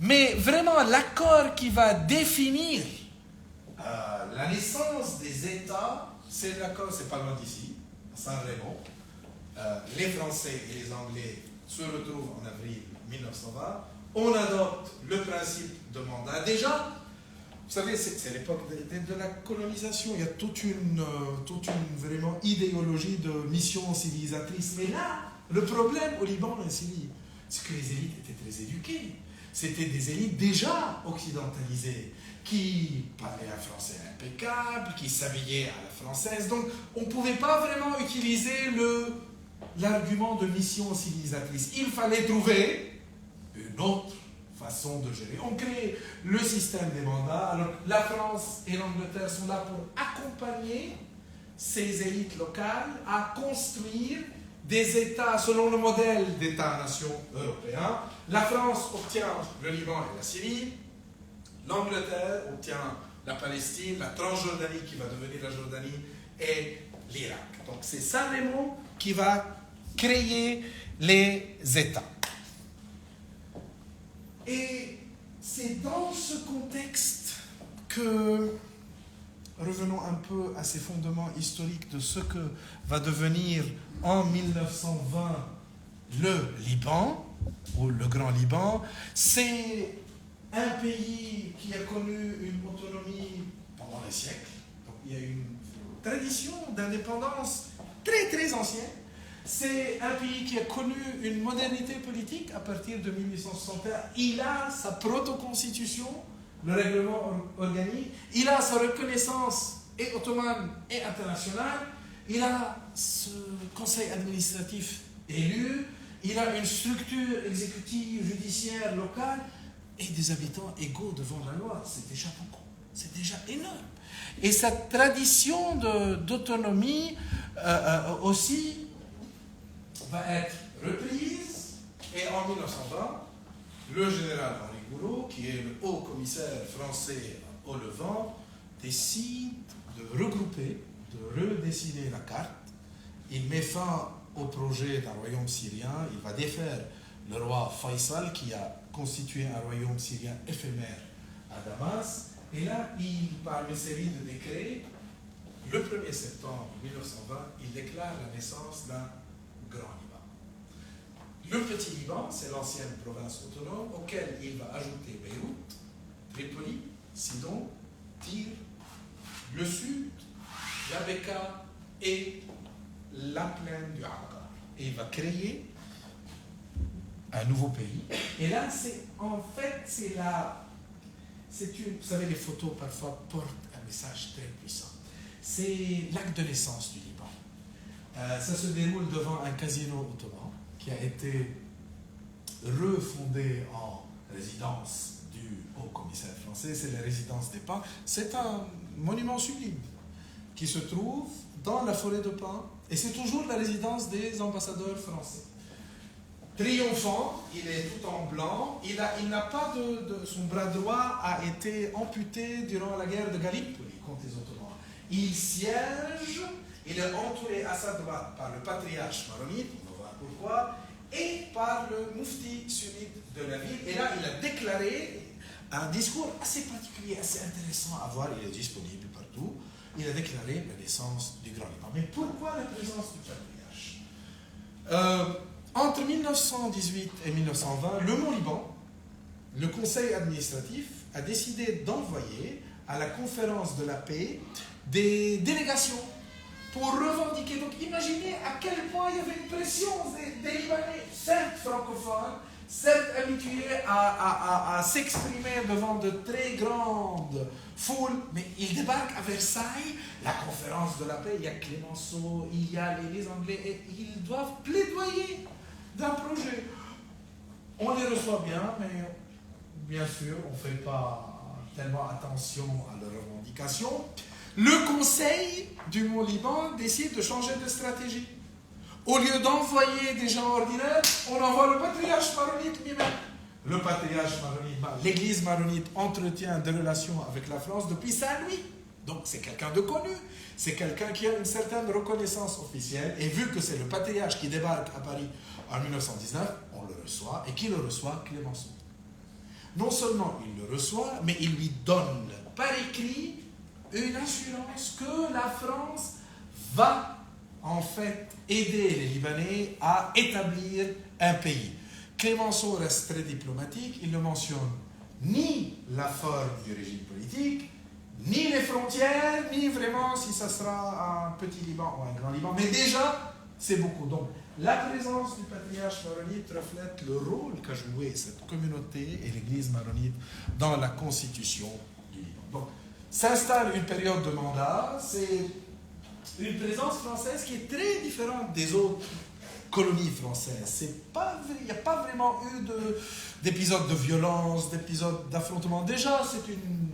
Mais vraiment, l'accord qui va définir la naissance des États, c'est l'accord, c'est pas loin d'ici, à San-Remo. Les Français et les Anglais se retrouvent en avril 1920. On adopte le principe de mandat. Déjà, vous savez, c'est l'époque de la colonisation. Il y a toute une vraiment idéologie de mission civilisatrice. Mais là, le problème au Liban et en Syrie, c'est que les élites étaient très éduquées. C'était des élites déjà occidentalisées, qui parlaient un français impeccable, qui s'habillaient à la française. Donc, on ne pouvait pas vraiment utiliser l'argument de mission civilisatrice. Il fallait trouver une autre façon de gérer. On crée le système des mandats. Alors, la France et l'Angleterre sont là pour accompagner ces élites locales à construire des États selon le modèle d'État-nation européen. La France obtient le Liban et la Syrie. L'Angleterre obtient la Palestine, la Transjordanie qui va devenir la Jordanie et l'Irak. Donc c'est San Remo qui va créer les États. Et c'est dans ce contexte que, revenons un peu à ces fondements historiques de ce que va devenir en 1920 le Liban, ou le Grand Liban. C'est un pays qui a connu une autonomie pendant les siècles. Donc il y a une tradition d'indépendance très très ancienne. C'est un pays qui a connu une modernité politique à partir de 1861. Il a sa proto-constitution, le règlement organique. Il a sa reconnaissance et ottomane et internationale. Il a ce conseil administratif élu. Il a une structure exécutive, judiciaire, locale et des habitants égaux devant la loi. C'est déjà beaucoup. C'est déjà énorme. Et cette tradition d'autonomie aussi va être reprise. Et en 1920, le général Henri Gouraud, qui est le haut commissaire français au Levant, décide de regrouper, de redessiner la carte. Il met fin au projet d'un royaume syrien. Il va défaire le roi Faisal, qui a constitué un royaume syrien éphémère à Damas. Et là, par une série de décrets, le 1er septembre 1920, il déclare la naissance d'un grand Liban. Le petit Liban, c'est l'ancienne province autonome auquel il va ajouter Beyrouth, Tripoli, Sidon, Tyr, le sud, la Bekaa et la plaine du Akkar. Et il va créer un nouveau pays. Et là, vous savez, les photos parfois portent un message très puissant. C'est l'acte de naissance du Liban. Ça se déroule devant un casino ottoman qui a été refondé en résidence du haut commissaire français. C'est la résidence des Pins. C'est un monument sublime qui se trouve dans la forêt de pins. Et c'est toujours la résidence des ambassadeurs français. Triomphant, il est tout en blanc, il n'a pas son bras droit a été amputé durant la guerre de Gallipoli contre les Ottomans. Il siège, il est entouré à sa droite par le patriarche maronite, on va voir pourquoi, et par le mufti sunnite de la ville. Et là, il a déclaré un discours assez particulier, assez intéressant à voir, il est disponible partout. Il a déclaré la naissance du Grand Liban. Mais pourquoi la présence du patriarche? Entre 1918 et 1920, le Mont-Liban, le conseil administratif, a décidé d'envoyer à la conférence de la paix des délégations pour revendiquer. Donc imaginez à quel point il y avait une pression des Libanais, certes francophones, certes habitués à s'exprimer devant de très grandes foules, mais ils débarquent à Versailles, la conférence de la paix, il y a Clémenceau, il y a les Anglais, et ils doivent plaidoyer d'un projet. On les reçoit bien, mais bien sûr, on ne fait pas tellement attention à leurs revendications. Le conseil du Mont-Liban décide de changer de stratégie. Au lieu d'envoyer des gens ordinaires, on envoie le patriarche maronite lui-même. Le patriarche maronite, l'église maronite entretient des relations avec la France depuis Saint-Louis. Donc c'est quelqu'un de connu, c'est quelqu'un qui a une certaine reconnaissance officielle. Et vu que c'est le patriarche qui débarque à Paris en 1919, on le reçoit. Et qui le reçoit? Clémenceau. Non seulement il le reçoit, mais il lui donne par écrit une assurance que la France va en fait aider les Libanais à établir un pays. Clémenceau reste très diplomatique, il ne mentionne ni la forme du régime politique, ni les frontières, ni vraiment si ça sera un petit Liban ou un grand Liban. Mais déjà, c'est beaucoup. Donc, la présence du patriarche maronite reflète le rôle qu'a joué cette communauté et l'église maronite dans la constitution du Liban. Donc, s'installe une période de mandat, c'est une présence française qui est très différente des autres colonie française. Il n'y a pas vraiment eu d'épisodes de violence, d'épisodes d'affrontement. Déjà, c'est une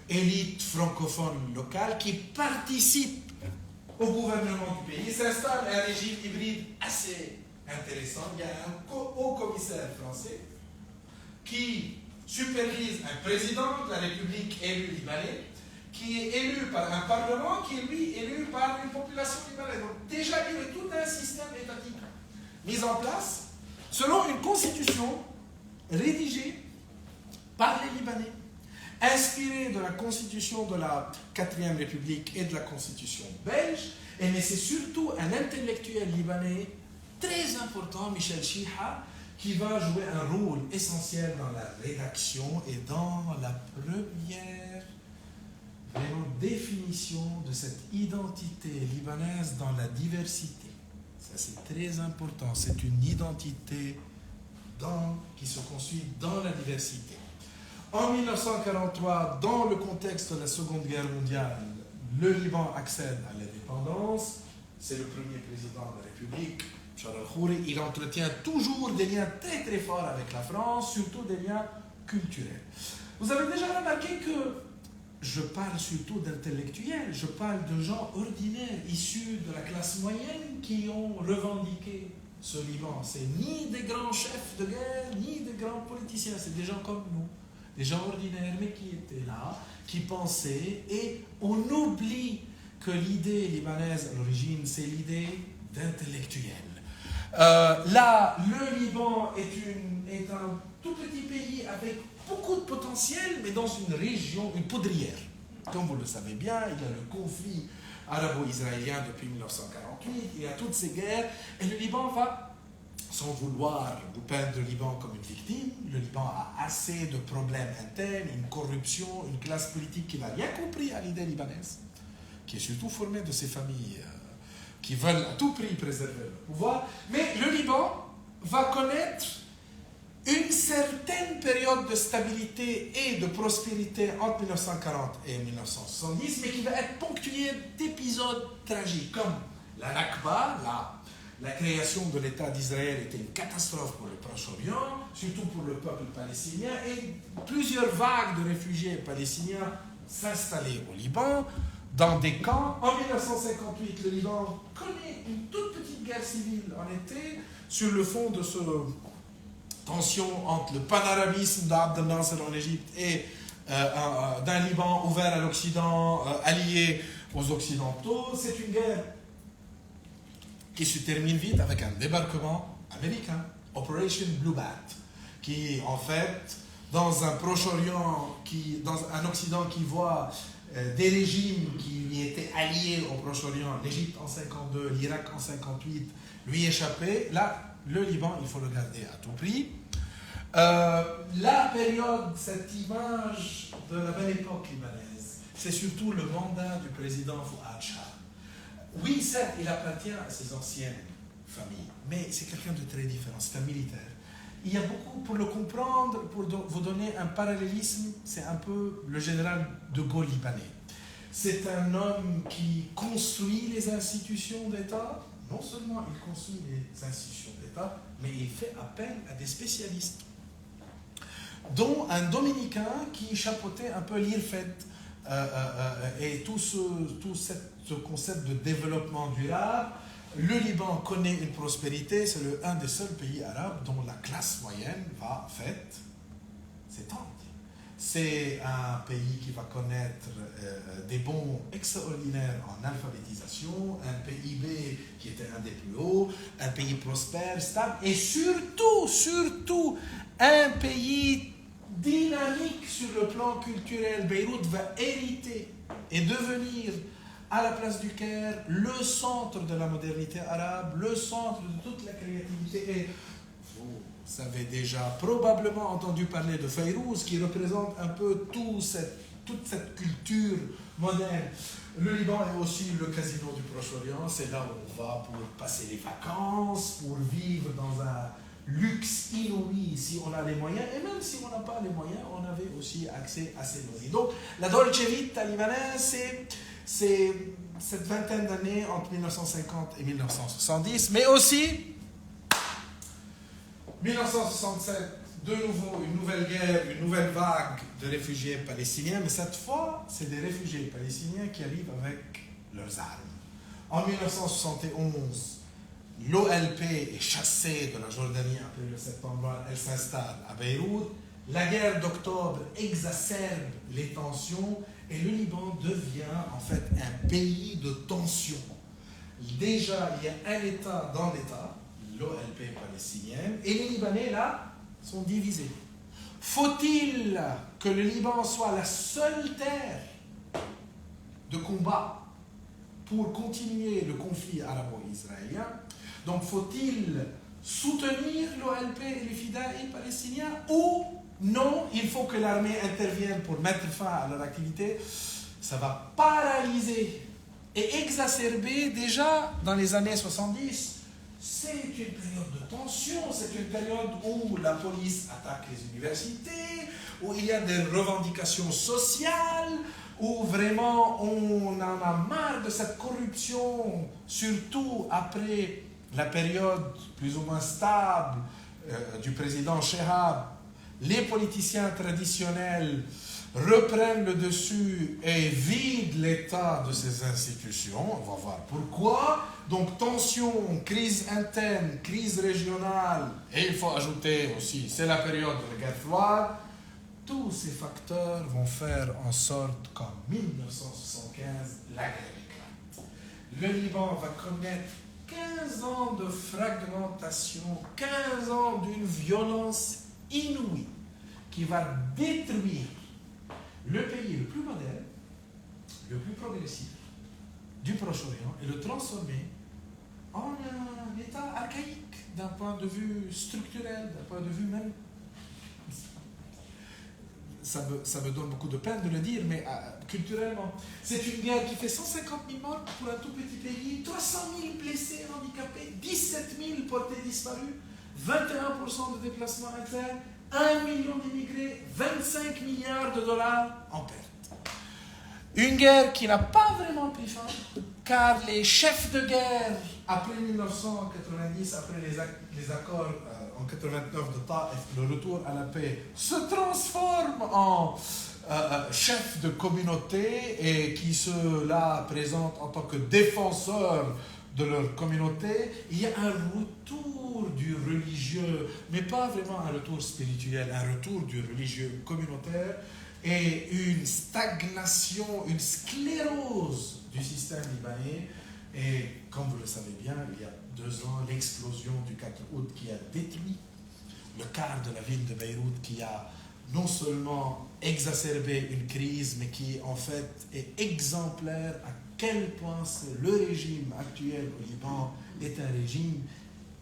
élite francophone locale qui participe au gouvernement du pays. Il s'installe un régime hybride assez intéressant. Il y a un haut commissaire français qui supervise un président de la République élu libanais, qui est élu par un parlement, qui est lui élu par une population libanaise. Donc déjà, il y a tout un système étatique mis en place selon une constitution rédigée par les Libanais, inspirée de la constitution de la 4e République et de la constitution belge. Mais c'est surtout un intellectuel libanais très important, Michel Chiha, qui va jouer un rôle essentiel dans la rédaction et dans la première vraiment définition de cette identité libanaise dans la diversité. Ça, c'est très important. C'est une identité qui se construit dans la diversité. En 1943, dans le contexte de la Seconde Guerre mondiale, le Liban accède à l'indépendance. C'est le premier président de la République, Charles Al-Khouri. Il entretient toujours des liens très très forts avec la France, surtout des liens culturels. Vous avez déjà remarqué que je parle surtout d'intellectuels, je parle de gens ordinaires, issus de la classe moyenne, qui ont revendiqué ce Liban. C'est ni des grands chefs de guerre, ni des grands politiciens, c'est des gens comme nous, des gens ordinaires, mais qui étaient là, qui pensaient, et on oublie que l'idée libanaise à l'origine, c'est l'idée d'intellectuel. Là, le Liban est un tout petit pays avec beaucoup de potentiel, mais dans une région, une poudrière. Comme vous le savez bien, il y a le conflit arabo-israélien depuis 1948, il y a toutes ces guerres, et le Liban va, sans vouloir vous peindre le Liban comme une victime, le Liban a assez de problèmes internes, une corruption, une classe politique qui n'a rien compris à l'idée libanaise, qui est surtout formée de ces familles qui veulent à tout prix préserver le pouvoir. Mais le Liban va connaître une certaine période de stabilité et de prospérité entre 1940 et 1970, mais qui va être ponctuée d'épisodes tragiques, comme la Nakba, la création de l'État d'Israël était une catastrophe pour le Proche-Orient, surtout pour le peuple palestinien, et plusieurs vagues de réfugiés palestiniens s'installaient au Liban, dans des camps. En 1958, le Liban connaît une toute petite guerre civile en été, sur le fond de ce tension entre le panarabisme d'Abdel Nasser en Égypte et d'un Liban ouvert à l'Occident, allié aux Occidentaux. C'est une guerre qui se termine vite avec un débarquement américain, Operation Blue Bat, qui en fait, dans un Proche-Orient, dans un Occident qui voit des régimes qui lui étaient alliés au Proche-Orient, l'Égypte en 52, l'Irak en 58, lui échapper. Là, le Liban, il faut le garder à tout prix. La période, cette image de la belle époque libanaise, c'est surtout le mandat du président Fouad Shah. Oui, certes, il appartient à ses anciennes familles, mais c'est quelqu'un de très différent, c'est un militaire. Il y a beaucoup, pour le comprendre, pour vous donner un parallélisme, c'est un peu le général de Gaulle libanais. C'est un homme qui construit les institutions d'État. Non seulement il construit les institutions d'État, mais il fait appel à des spécialistes, dont un Dominicain qui chapeautait un peu l'IRFED et tout ce concept de développement durable. Le Liban connaît une prospérité, c'est un des seuls pays arabes dont la classe moyenne va, en fait, s'étendre. C'est un pays qui va connaître des bons extraordinaires en alphabétisation, un PIB qui était un des plus hauts, un pays prospère, stable, et surtout, un pays dynamique sur le plan culturel. Beyrouth va hériter et devenir, à la place du Caire, le centre de la modernité arabe, le centre de toute la créativité. Et vous avez déjà probablement entendu parler de Fayrouz, qui représente un peu toute cette culture moderne. Le Liban est aussi le casino du Proche-Orient, c'est là où on va pour passer les vacances, pour vivre dans un luxe inouï si on a les moyens, et même si on n'a pas les moyens, on avait aussi accès à ces moyens. Donc la Dolce Vita libanaise, c'est cette vingtaine d'années entre 1950 et 1970, mais aussi 1967, de nouveau une nouvelle guerre, une nouvelle vague de réfugiés palestiniens, mais cette fois, c'est des réfugiés palestiniens qui arrivent avec leurs armes. En 1971, l'OLP est chassée de la Jordanie après le septembre, elle s'installe à Beyrouth. La guerre d'octobre exacerbe les tensions et le Liban devient en fait un pays de tension. Déjà, il y a un État dans l'État, l'OLP palestinienne, et les Libanais, là, sont divisés. Faut-il que le Liban soit la seule terre de combat pour continuer le conflit arabo-israélien? Donc, faut-il soutenir l'OLP et les Fidaïs palestiniens ou non, il faut que l'armée intervienne pour mettre fin à leur activité? Ça va paralyser et exacerber déjà dans les années 70. C'est une période de tension, c'est une période où la police attaque les universités, où il y a des revendications sociales, où vraiment on en a marre de cette corruption, surtout après la période plus ou moins stable du président Chehab. Les politiciens traditionnels reprennent le dessus et vident l'État de ses institutions. On va voir pourquoi. Donc tension, crise interne, crise régionale, et il faut ajouter aussi, c'est la période de la guerre froide. Tous ces facteurs vont faire en sorte qu'en 1975, la guerre éclate. Le Liban va connaître 15 ans de fragmentation, 15 ans d'une violence inouïe qui va détruire le pays le plus moderne, le plus progressif du Proche-Orient et le transformer en un État archaïque d'un point de vue structurel, d'un point de vue même... Ça me donne beaucoup de peine de le dire, mais culturellement, c'est une guerre qui fait 150 000 morts pour un tout petit pays, 300 000 blessés, handicapés, 17 000 portés disparus, 21% de déplacements internes, 1 million d'immigrés, 25 milliards de dollars en perte. Une guerre qui n'a pas vraiment pris fin, car les chefs de guerre, après 1990, après les accords en 89 de Taïf, le retour à la paix, se transforment en chefs de communauté et qui se là présentent en tant que défenseurs de leur communauté. Il y a un retour du religieux, mais pas vraiment un retour spirituel, un retour du religieux communautaire et une stagnation, une sclérose du système libanais. Et comme vous le savez bien, il y a 2 ans, l'explosion du 4 août qui a détruit le quart de la ville de Beyrouth, qui a non seulement exacerbé une crise, mais qui en fait est exemplaire à quel point le régime actuel au Liban est un régime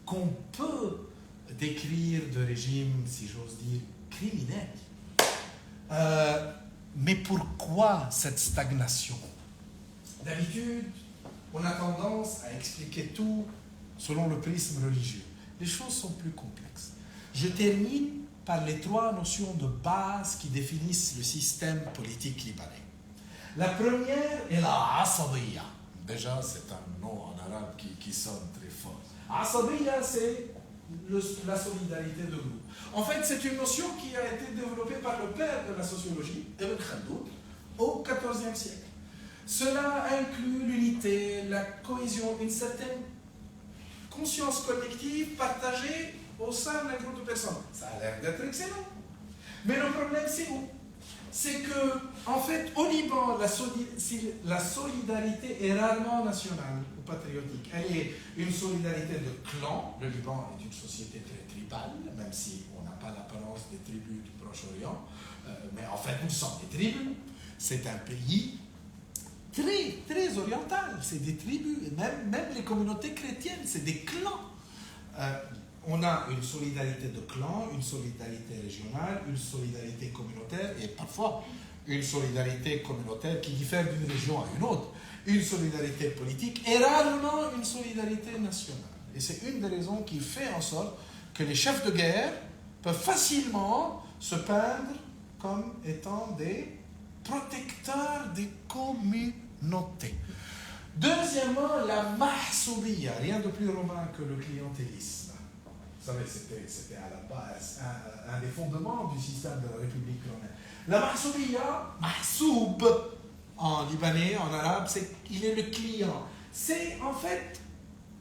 qu'on peut décrire de régime, si j'ose dire, criminel. Mais pourquoi cette stagnation? D'habitude, on a tendance à expliquer tout selon le prisme religieux. Les choses sont plus complexes. Je termine par les 3 notions de base qui définissent le système politique libanais. La première est la asabiya. Déjà, c'est un nom en arabe qui sonne très fort. Asabiya, c'est la solidarité de groupe. En fait, c'est une notion qui a été développée par le père de la sociologie, Ibn Khaldoun, au XIVe siècle. Cela inclut l'unité, la cohésion, une certaine conscience collective partagée au sein d'un groupe de personnes. Ça a l'air d'être excellent. Mais le problème, c'est où? C'est que, en fait, au Liban, la solidarité est rarement nationale ou patriotique. Elle est une solidarité de clan. Le Liban est une société très tribale, même si on n'a pas l'apparence des tribus du Proche-Orient. Mais en fait, nous sommes des tribus. C'est un pays très, très oriental. C'est des tribus. Et même les communautés chrétiennes, c'est des clans. On a une solidarité de clan, une solidarité régionale, une solidarité communautaire et parfois une solidarité communautaire qui diffère d'une région à une autre, une solidarité politique et rarement une solidarité nationale. Et c'est une des raisons qui fait en sorte que les chefs de guerre peuvent facilement se peindre comme étant des protecteurs des communautés. Deuxièmement, la mahsoubiya, rien de plus romain que le clientélisme. Vous savez, c'était à la base un des fondements du système de la République romaine. La mahsoubiya, mahsoub en libanais, en arabe, il est le client. C'est en fait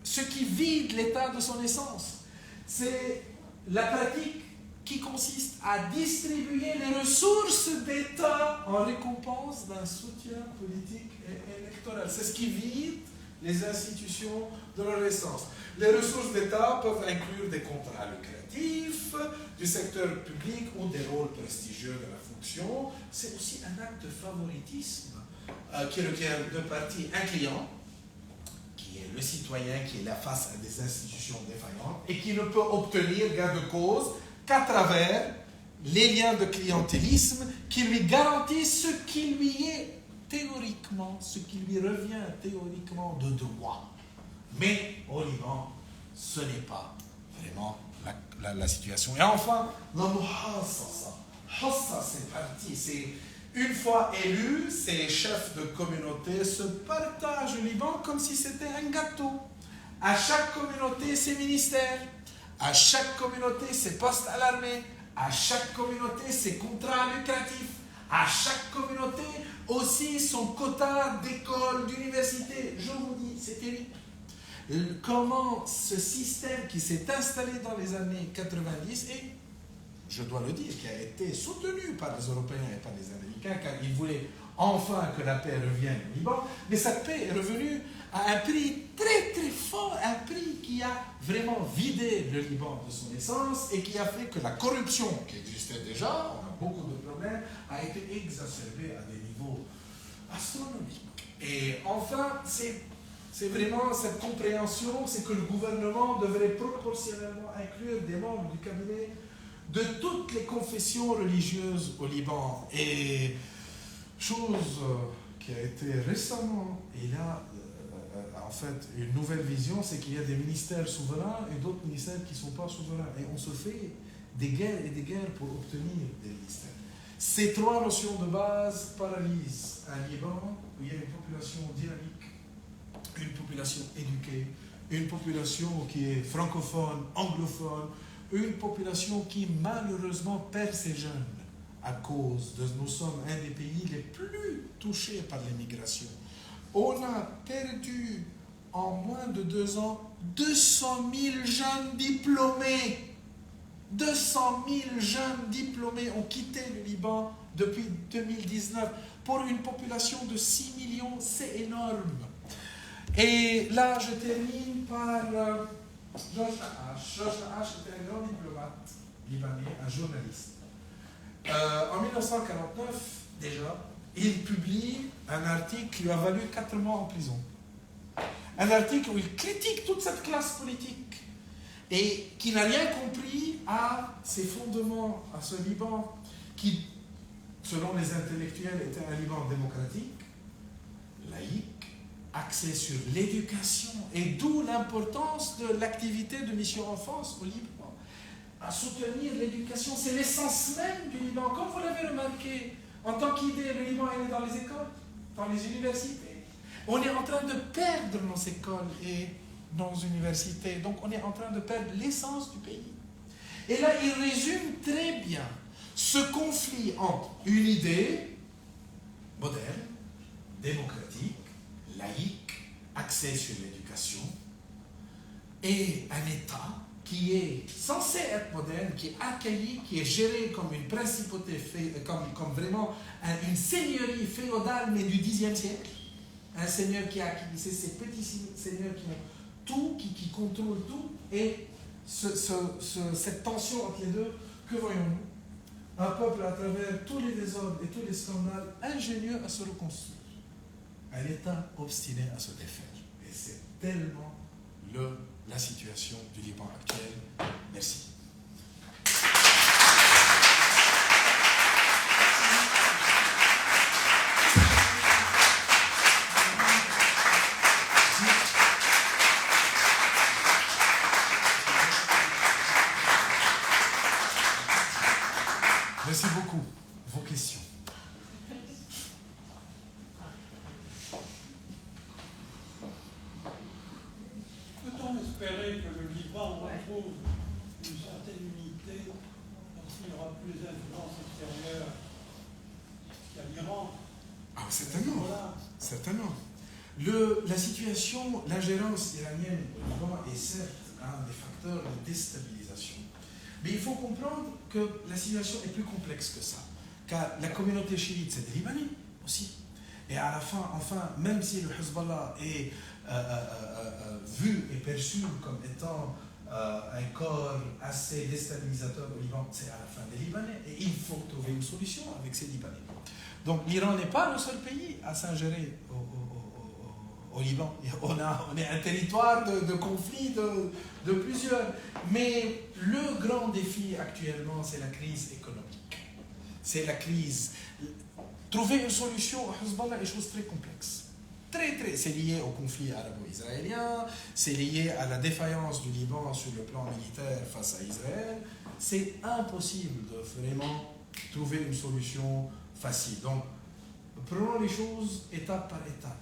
ce qui vide l'État de son essence. C'est la pratique qui consiste à distribuer les ressources d'État en récompense d'un soutien politique et électoral. C'est ce qui vide les institutions de leur essence. Les ressources d'État peuvent inclure des contrats lucratifs, du secteur public ou des rôles prestigieux de la fonction. C'est aussi un acte de favoritisme qui requiert deux parties. Un client, qui est le citoyen qui est là face à des institutions défaillantes et qui ne peut obtenir gain de cause qu'à travers les liens de clientélisme qui lui garantissent ce qui lui est théoriquement, ce qui lui revient théoriquement de droit. Mais au Liban, ce n'est pas vraiment la situation. Et enfin, la muhassasa. Hassa, c'est parti. C'est une fois élus, ces chefs de communauté se partagent le Liban comme si c'était un gâteau. À chaque communauté, ses ministères. À chaque communauté, ses postes à l'armée. À chaque communauté, ses contrats lucratifs. À chaque communauté, aussi son quota d'écoles, d'universités. Je vous dis, c'est terrible. Comment ce système qui s'est installé dans les années 90 et, je dois le dire, qui a été soutenu par les Européens et par les Américains, car ils voulaient enfin que la paix revienne au Liban, mais cette paix est revenue à un prix très très fort, un prix qui a vraiment vidé le Liban de son essence et qui a fait que la corruption qui existait déjà, on a beaucoup de problèmes, a été exacerbée à des niveaux astronomiques. Et enfin, c'est vraiment cette compréhension, c'est que le gouvernement devrait proportionnellement inclure des membres du cabinet de toutes les confessions religieuses au Liban. Et chose qui a été récemment, et là, en fait, une nouvelle vision, c'est qu'il y a des ministères souverains et d'autres ministères qui ne sont pas souverains. Et on se fait des guerres et des guerres pour obtenir des ministères. Ces trois notions de base paralysent un Liban où il y a une population dynamique, une population éduquée, une population qui est francophone, anglophone, une population qui malheureusement perd ses jeunes à cause de nous sommes un des pays les plus touchés par l'immigration. On a perdu en moins de 2 ans 200 000 jeunes diplômés. 200 000 jeunes diplômés ont quitté le Liban depuis 2019 pour une population de 6 millions, c'est énorme. Et là, je termine par Georges Naash. Georges Naash était un grand diplomate libanais, un journaliste. En 1949, déjà, il publie un article qui lui a valu 4 mois en prison. Un article où il critique toute cette classe politique et qui n'a rien compris à ses fondements, à ce Liban qui, selon les intellectuels, était un Liban démocratique, laïque, axé sur l'éducation, et d'où l'importance de l'activité de Mission Enfance au Liban. À soutenir l'éducation, c'est l'essence même du Liban. Comme vous l'avez remarqué, en tant qu'idée, le Liban est dans les écoles, dans les universités. On est en train de perdre nos écoles et nos universités, donc on est en train de perdre l'essence du pays. Et là, il résume très bien ce conflit entre une idée moderne, démocratique, laïque, axé sur l'éducation, et un État qui est censé être moderne, qui est archaïque, qui est géré comme une principauté, comme vraiment une seigneurie féodale, mais du Xe siècle. Un seigneur qui a acquis ces petits seigneurs qui ont tout, qui contrôlent tout, et cette tension entre les deux, que voyons-nous? Un peuple à travers tous les désordres et tous les scandales, ingénieux à se reconstruire. Un État obstiné à se défaire. Et c'est tellement la situation du Liban actuel. Merci. Merci beaucoup. Vos questions. Peut-on espérer que le Liban retrouve certaine unité lorsqu'il n'y aura plus d'influence extérieure qu'il y a l'Iran? Ah, certainement. Voilà. Certainement. La situation, l'ingérence iranienne au Liban est certes un des facteurs de déstabilisation. Mais il faut comprendre que la situation est plus complexe que ça. Car la communauté chiite, c'est des Libanais aussi. Et à la fin, enfin, même si le Hezbollah est vu et perçu comme étant un corps assez déstabilisateur au Liban, c'est à la fin des Libanais. Et il faut trouver une solution avec ces Libanais. Donc l'Iran n'est pas le seul pays à s'ingérer au Liban. On est un territoire de conflit de plusieurs. Mais le grand défi actuellement, c'est la crise économique. C'est la crise. Trouver une solution au Hezbollah est chose très complexe. C'est lié au conflit arabo-israélien, c'est lié à la défaillance du Liban sur le plan militaire face à Israël. C'est impossible de vraiment trouver une solution facile. Donc, prenons les choses étape par étape.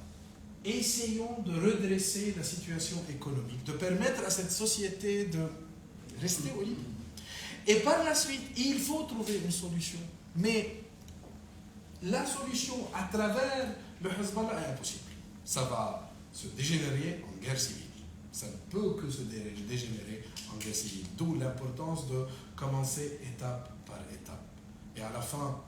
Essayons de redresser la situation économique, de permettre à cette société de rester au Liban. Et par la suite, il faut trouver une solution. Mais la solution à travers le Hezbollah est impossible. Ça va se dégénérer en guerre civile. Ça ne peut que se dégénérer en guerre civile. D'où l'importance de commencer étape par étape. Et à la fin,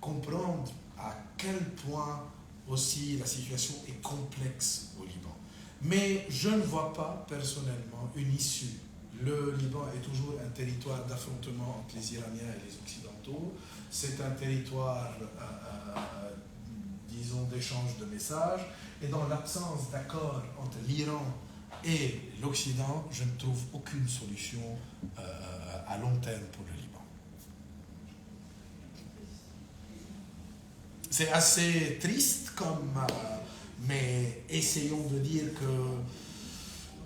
comprendre à quel point aussi la situation est complexe au Liban. Mais je ne vois pas personnellement une issue. Le Liban est toujours un territoire d'affrontement entre les Iraniens et les Occidentaux. C'est un territoire, disons, d'échange de messages. Et dans l'absence d'accord entre l'Iran et l'Occident, je ne trouve aucune solution à long terme pour le Liban. C'est assez triste mais essayons de dire que...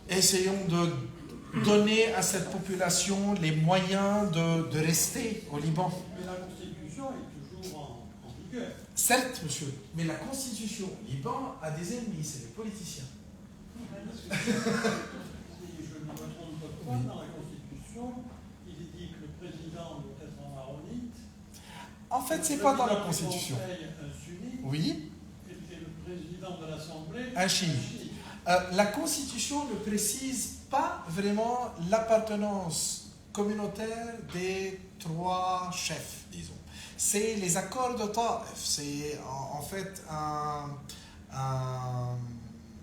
Essayons de donner à cette population les moyens de rester au Liban. Mais la Constitution est toujours en vigueur. Certes, monsieur, mais la Constitution au Liban a des ennemis, c'est les politiciens. Si je ne me trompe pas, dans la Constitution, il est dit que le président doit être un maronite. En fait, c'est pas dans la Constitution. Le président du Conseil, un sunnite. Oui. Et le président de l'Assemblée, Un chiite. La Constitution ne précise pas vraiment l'appartenance communautaire des trois chefs, disons. C'est les accords de Taif. C'est en fait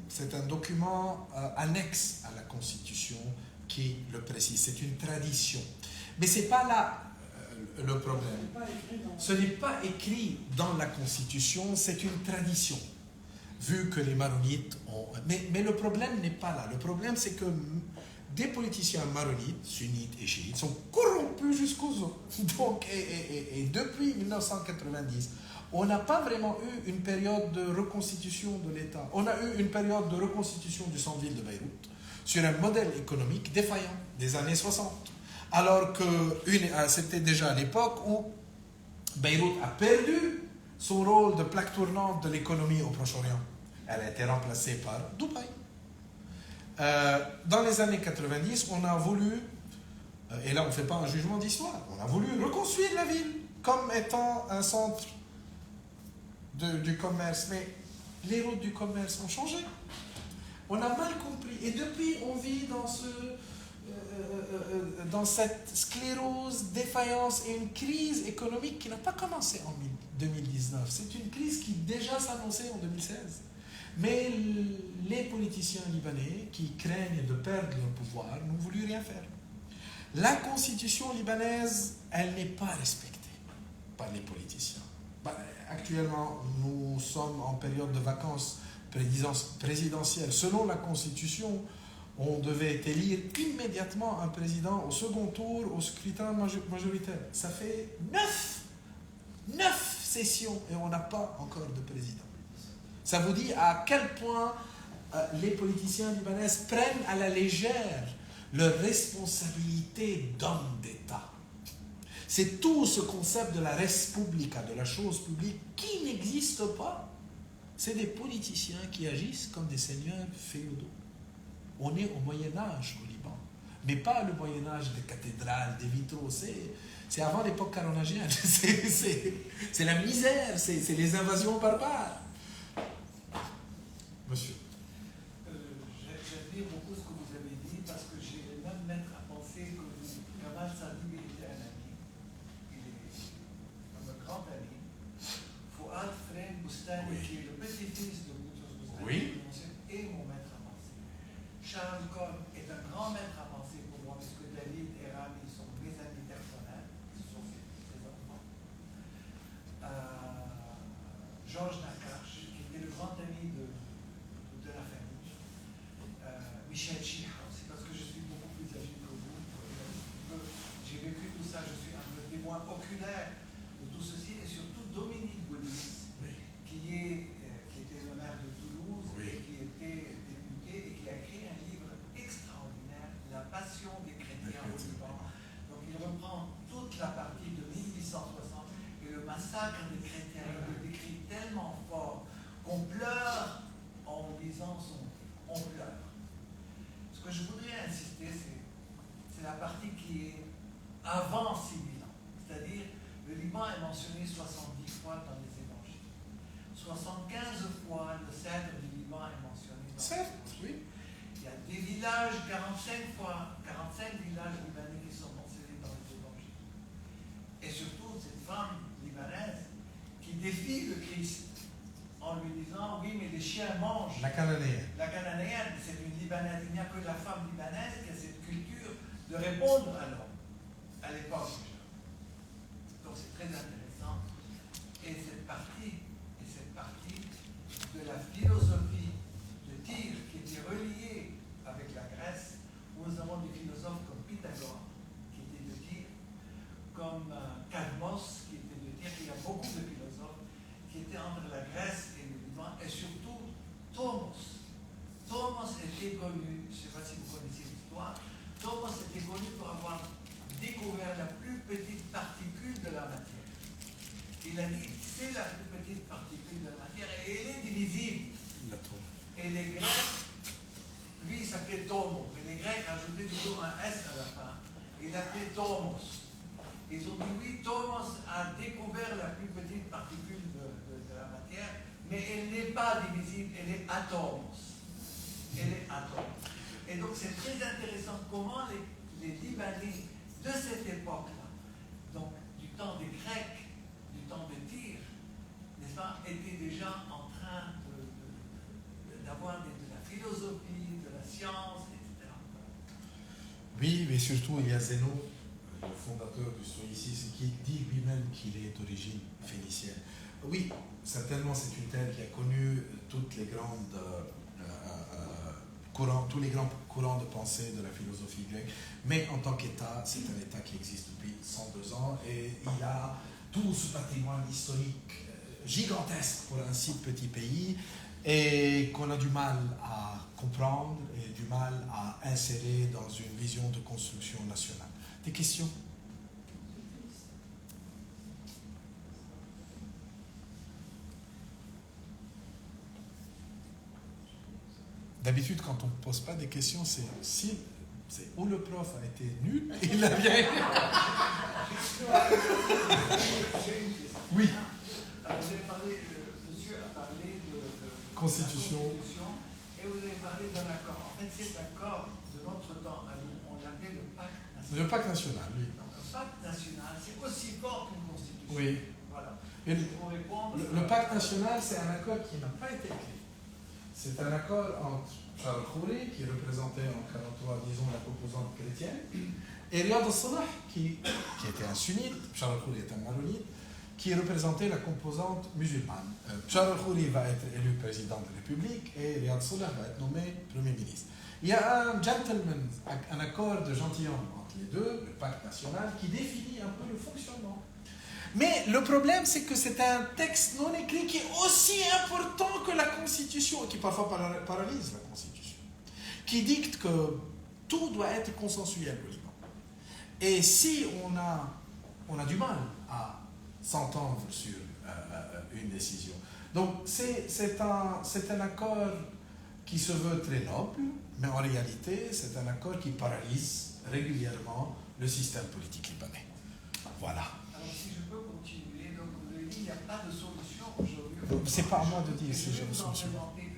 c'est un document annexe à la Constitution qui le précise. C'est une tradition. Mais ce n'est pas là le problème. Ce n'est pas écrit dans la Constitution, c'est une tradition. Vu que les maronites ont... Mais le problème n'est pas là. Le problème, c'est que des politiciens maronites, sunnites et chiites, sont corrompus jusqu'aux os. Donc, et depuis 1990, on n'a pas vraiment eu une période de reconstitution de l'État. On a eu une période de reconstitution du centre-ville de Beyrouth sur un modèle économique défaillant des années 60. Alors que c'était déjà l'époque où Beyrouth a perdu son rôle de plaque tournante de l'économie au Proche-Orient. Elle a été remplacée par Dubaï. Dans les années 90, on a voulu, et là on ne fait pas un jugement d'histoire, on a voulu reconstruire la ville comme étant un centre du commerce. Mais les routes du commerce ont changé. On a mal compris. Et depuis, on vit dans cette sclérose, défaillance et une crise économique qui n'a pas commencé en 2019. C'est une crise qui déjà s'annonçait en 2016. Mais les politiciens libanais qui craignent de perdre leur pouvoir n'ont voulu rien faire. La constitution libanaise, elle n'est pas respectée par les politiciens. Actuellement, nous sommes en période de vacances présidentielles. Selon la constitution, on devait élire immédiatement un président au second tour, au scrutin majoritaire. Ça fait 9 sessions et on n'a pas encore de président. Ça vous dit à quel point les politiciens libanais prennent à la légère leur responsabilité d'homme d'État. C'est tout ce concept de la res publica, de la chose publique, qui n'existe pas. C'est des politiciens qui agissent comme des seigneurs féodaux. On est au Moyen-Âge au Liban. mais pas le Moyen-Âge des cathédrales, des vitraux. C'est avant l'époque carolingienne. C'est la misère, c'est les invasions barbares. Monsieur. J'admire beaucoup ce que vous avez dit parce que j'ai le même maître à penser que vous. Kamal Sadoul était un ami. Il est comme un grand ami. Fouad Fren Boustani, qui est le petit-fils de Boutros Boustani, Oui. est mon maître à penser. Charles Cohn est un grand maître à penser pour moi, parce que David et Rami sont mes amis personnels, ce sont ses enfants. Georges Nakache, qui était le grand ami de la famille. Michel Chiha, c'est parce que je suis beaucoup plus âgé que vous. J'ai vécu tout ça, je suis un témoin oculaire de tout ceci, et surtout Dominique Boulis, qui était le maire de Toulouse, et qui était député, et qui a écrit un livre extraordinaire, La passion des chrétiens au Liban. Donc il reprend toute la partie de 1860, et le massacre des chrétiens, il le décrit tellement fort qu'on pleure en lisant son livre. On pleure. Ce que je voudrais insister, c'est la partie qui est avant 6000 ans. C'est-à-dire, le Liban est mentionné 70 fois dans les évangiles. 75 fois, le cèdre du Liban est mentionné dans les évangiles. Oui. Il y a des villages, 45 fois, 45 villages libanais qui sont mentionnés dans les évangiles. Et surtout, cette femme libanaise qui défie le Christ en lui disant, oui, mais les chiens mangent. La cananéenne. La cananéenne, c'est une libanaise. Il n'y a que la femme libanaise qui a cette culture de répondre à l'homme, à l'époque déjà. Donc c'est très intéressant. Et cette partie de la philosophie de Tyr qui était reliée avec la Grèce, où nous avons des philosophes comme Pythagore, qui était de Tyr, comme Cadmos, qui était de Tyr. Il y a beaucoup de philosophes qui étaient entre la Grèce et le Liban, et surtout Thomos. Thomos était connu, je ne sais pas si vous connaissez l'histoire, Thomos était connu pour avoir découvert la plus petite particule de la matière. Il a dit, c'est la plus petite particule de la matière et elle est divisible. Et les Grecs, lui il s'appelait Thomos, et les Grecs ajoutaient toujours un S à la fin. Il l'appelait Thomos. Ils ont dit, oui, Thomos a découvert la plus petite particule de la matière, mais elle n'est pas divisible, elle est atomos. Elle est atome. Et donc c'est très intéressant comment les Libanais de cette époque-là, donc du temps des Grecs, du temps de Tyr, n'est-ce pas, étaient déjà en train d'avoir de la philosophie, de la science, etc. Oui, mais surtout il y a Zénon, le fondateur du stoïcisme, qui dit lui-même qu'il est d'origine phénicienne. Oui, certainement c'est une terre qui a connu toutes les grandes tous les grands courants de pensée de la philosophie grecque, mais en tant qu'État, c'est un État qui existe depuis 102 ans et il a tout ce patrimoine historique gigantesque pour un si petit pays et qu'on a du mal à comprendre et du mal à insérer dans une vision de construction nationale. Des questions ? D'habitude, quand on ne pose pas des questions, c'est où le prof a été nul et il a bien. Oui. Monsieur a parlé de Constitution. Et vous avez parlé d'un accord. En fait, cet accord de notre temps, on l'appelait le pacte national. Le pacte national, oui. Donc, un pacte national, c'est aussi fort qu'une constitution. Oui. Voilà. Et pour répondre, le pacte national, c'est un accord qui n'a pas été écrit. C'est un accord entre Charles Khoury, qui représentait en 1943, disons, la composante chrétienne, et Riyad al-Salah, qui était un sunnite, Charles Khoury est un maronite, qui représentait la composante musulmane. Charles Khoury va être élu président de la République et Riyad al-Salah va être nommé Premier ministre. Il y a un gentleman, un accord de gentilhomme entre les deux, le pacte national, qui définit un peu le fonctionnement. Mais le problème, c'est que c'est un texte non écrit qui est aussi important que la Constitution, et qui parfois paralyse la Constitution, qui dicte que tout doit être consensuel au Liban. Et si on a du mal à s'entendre sur une décision. Donc c'est un accord qui se veut très noble, mais en réalité, c'est un accord qui paralyse régulièrement le système politique libanais. Voilà. Alors si je peux continuer, donc vous avez dit il n'y a pas de solution aujourd'hui. C'est pas à moi de dire si je j'ai vais une vous en solution. présenter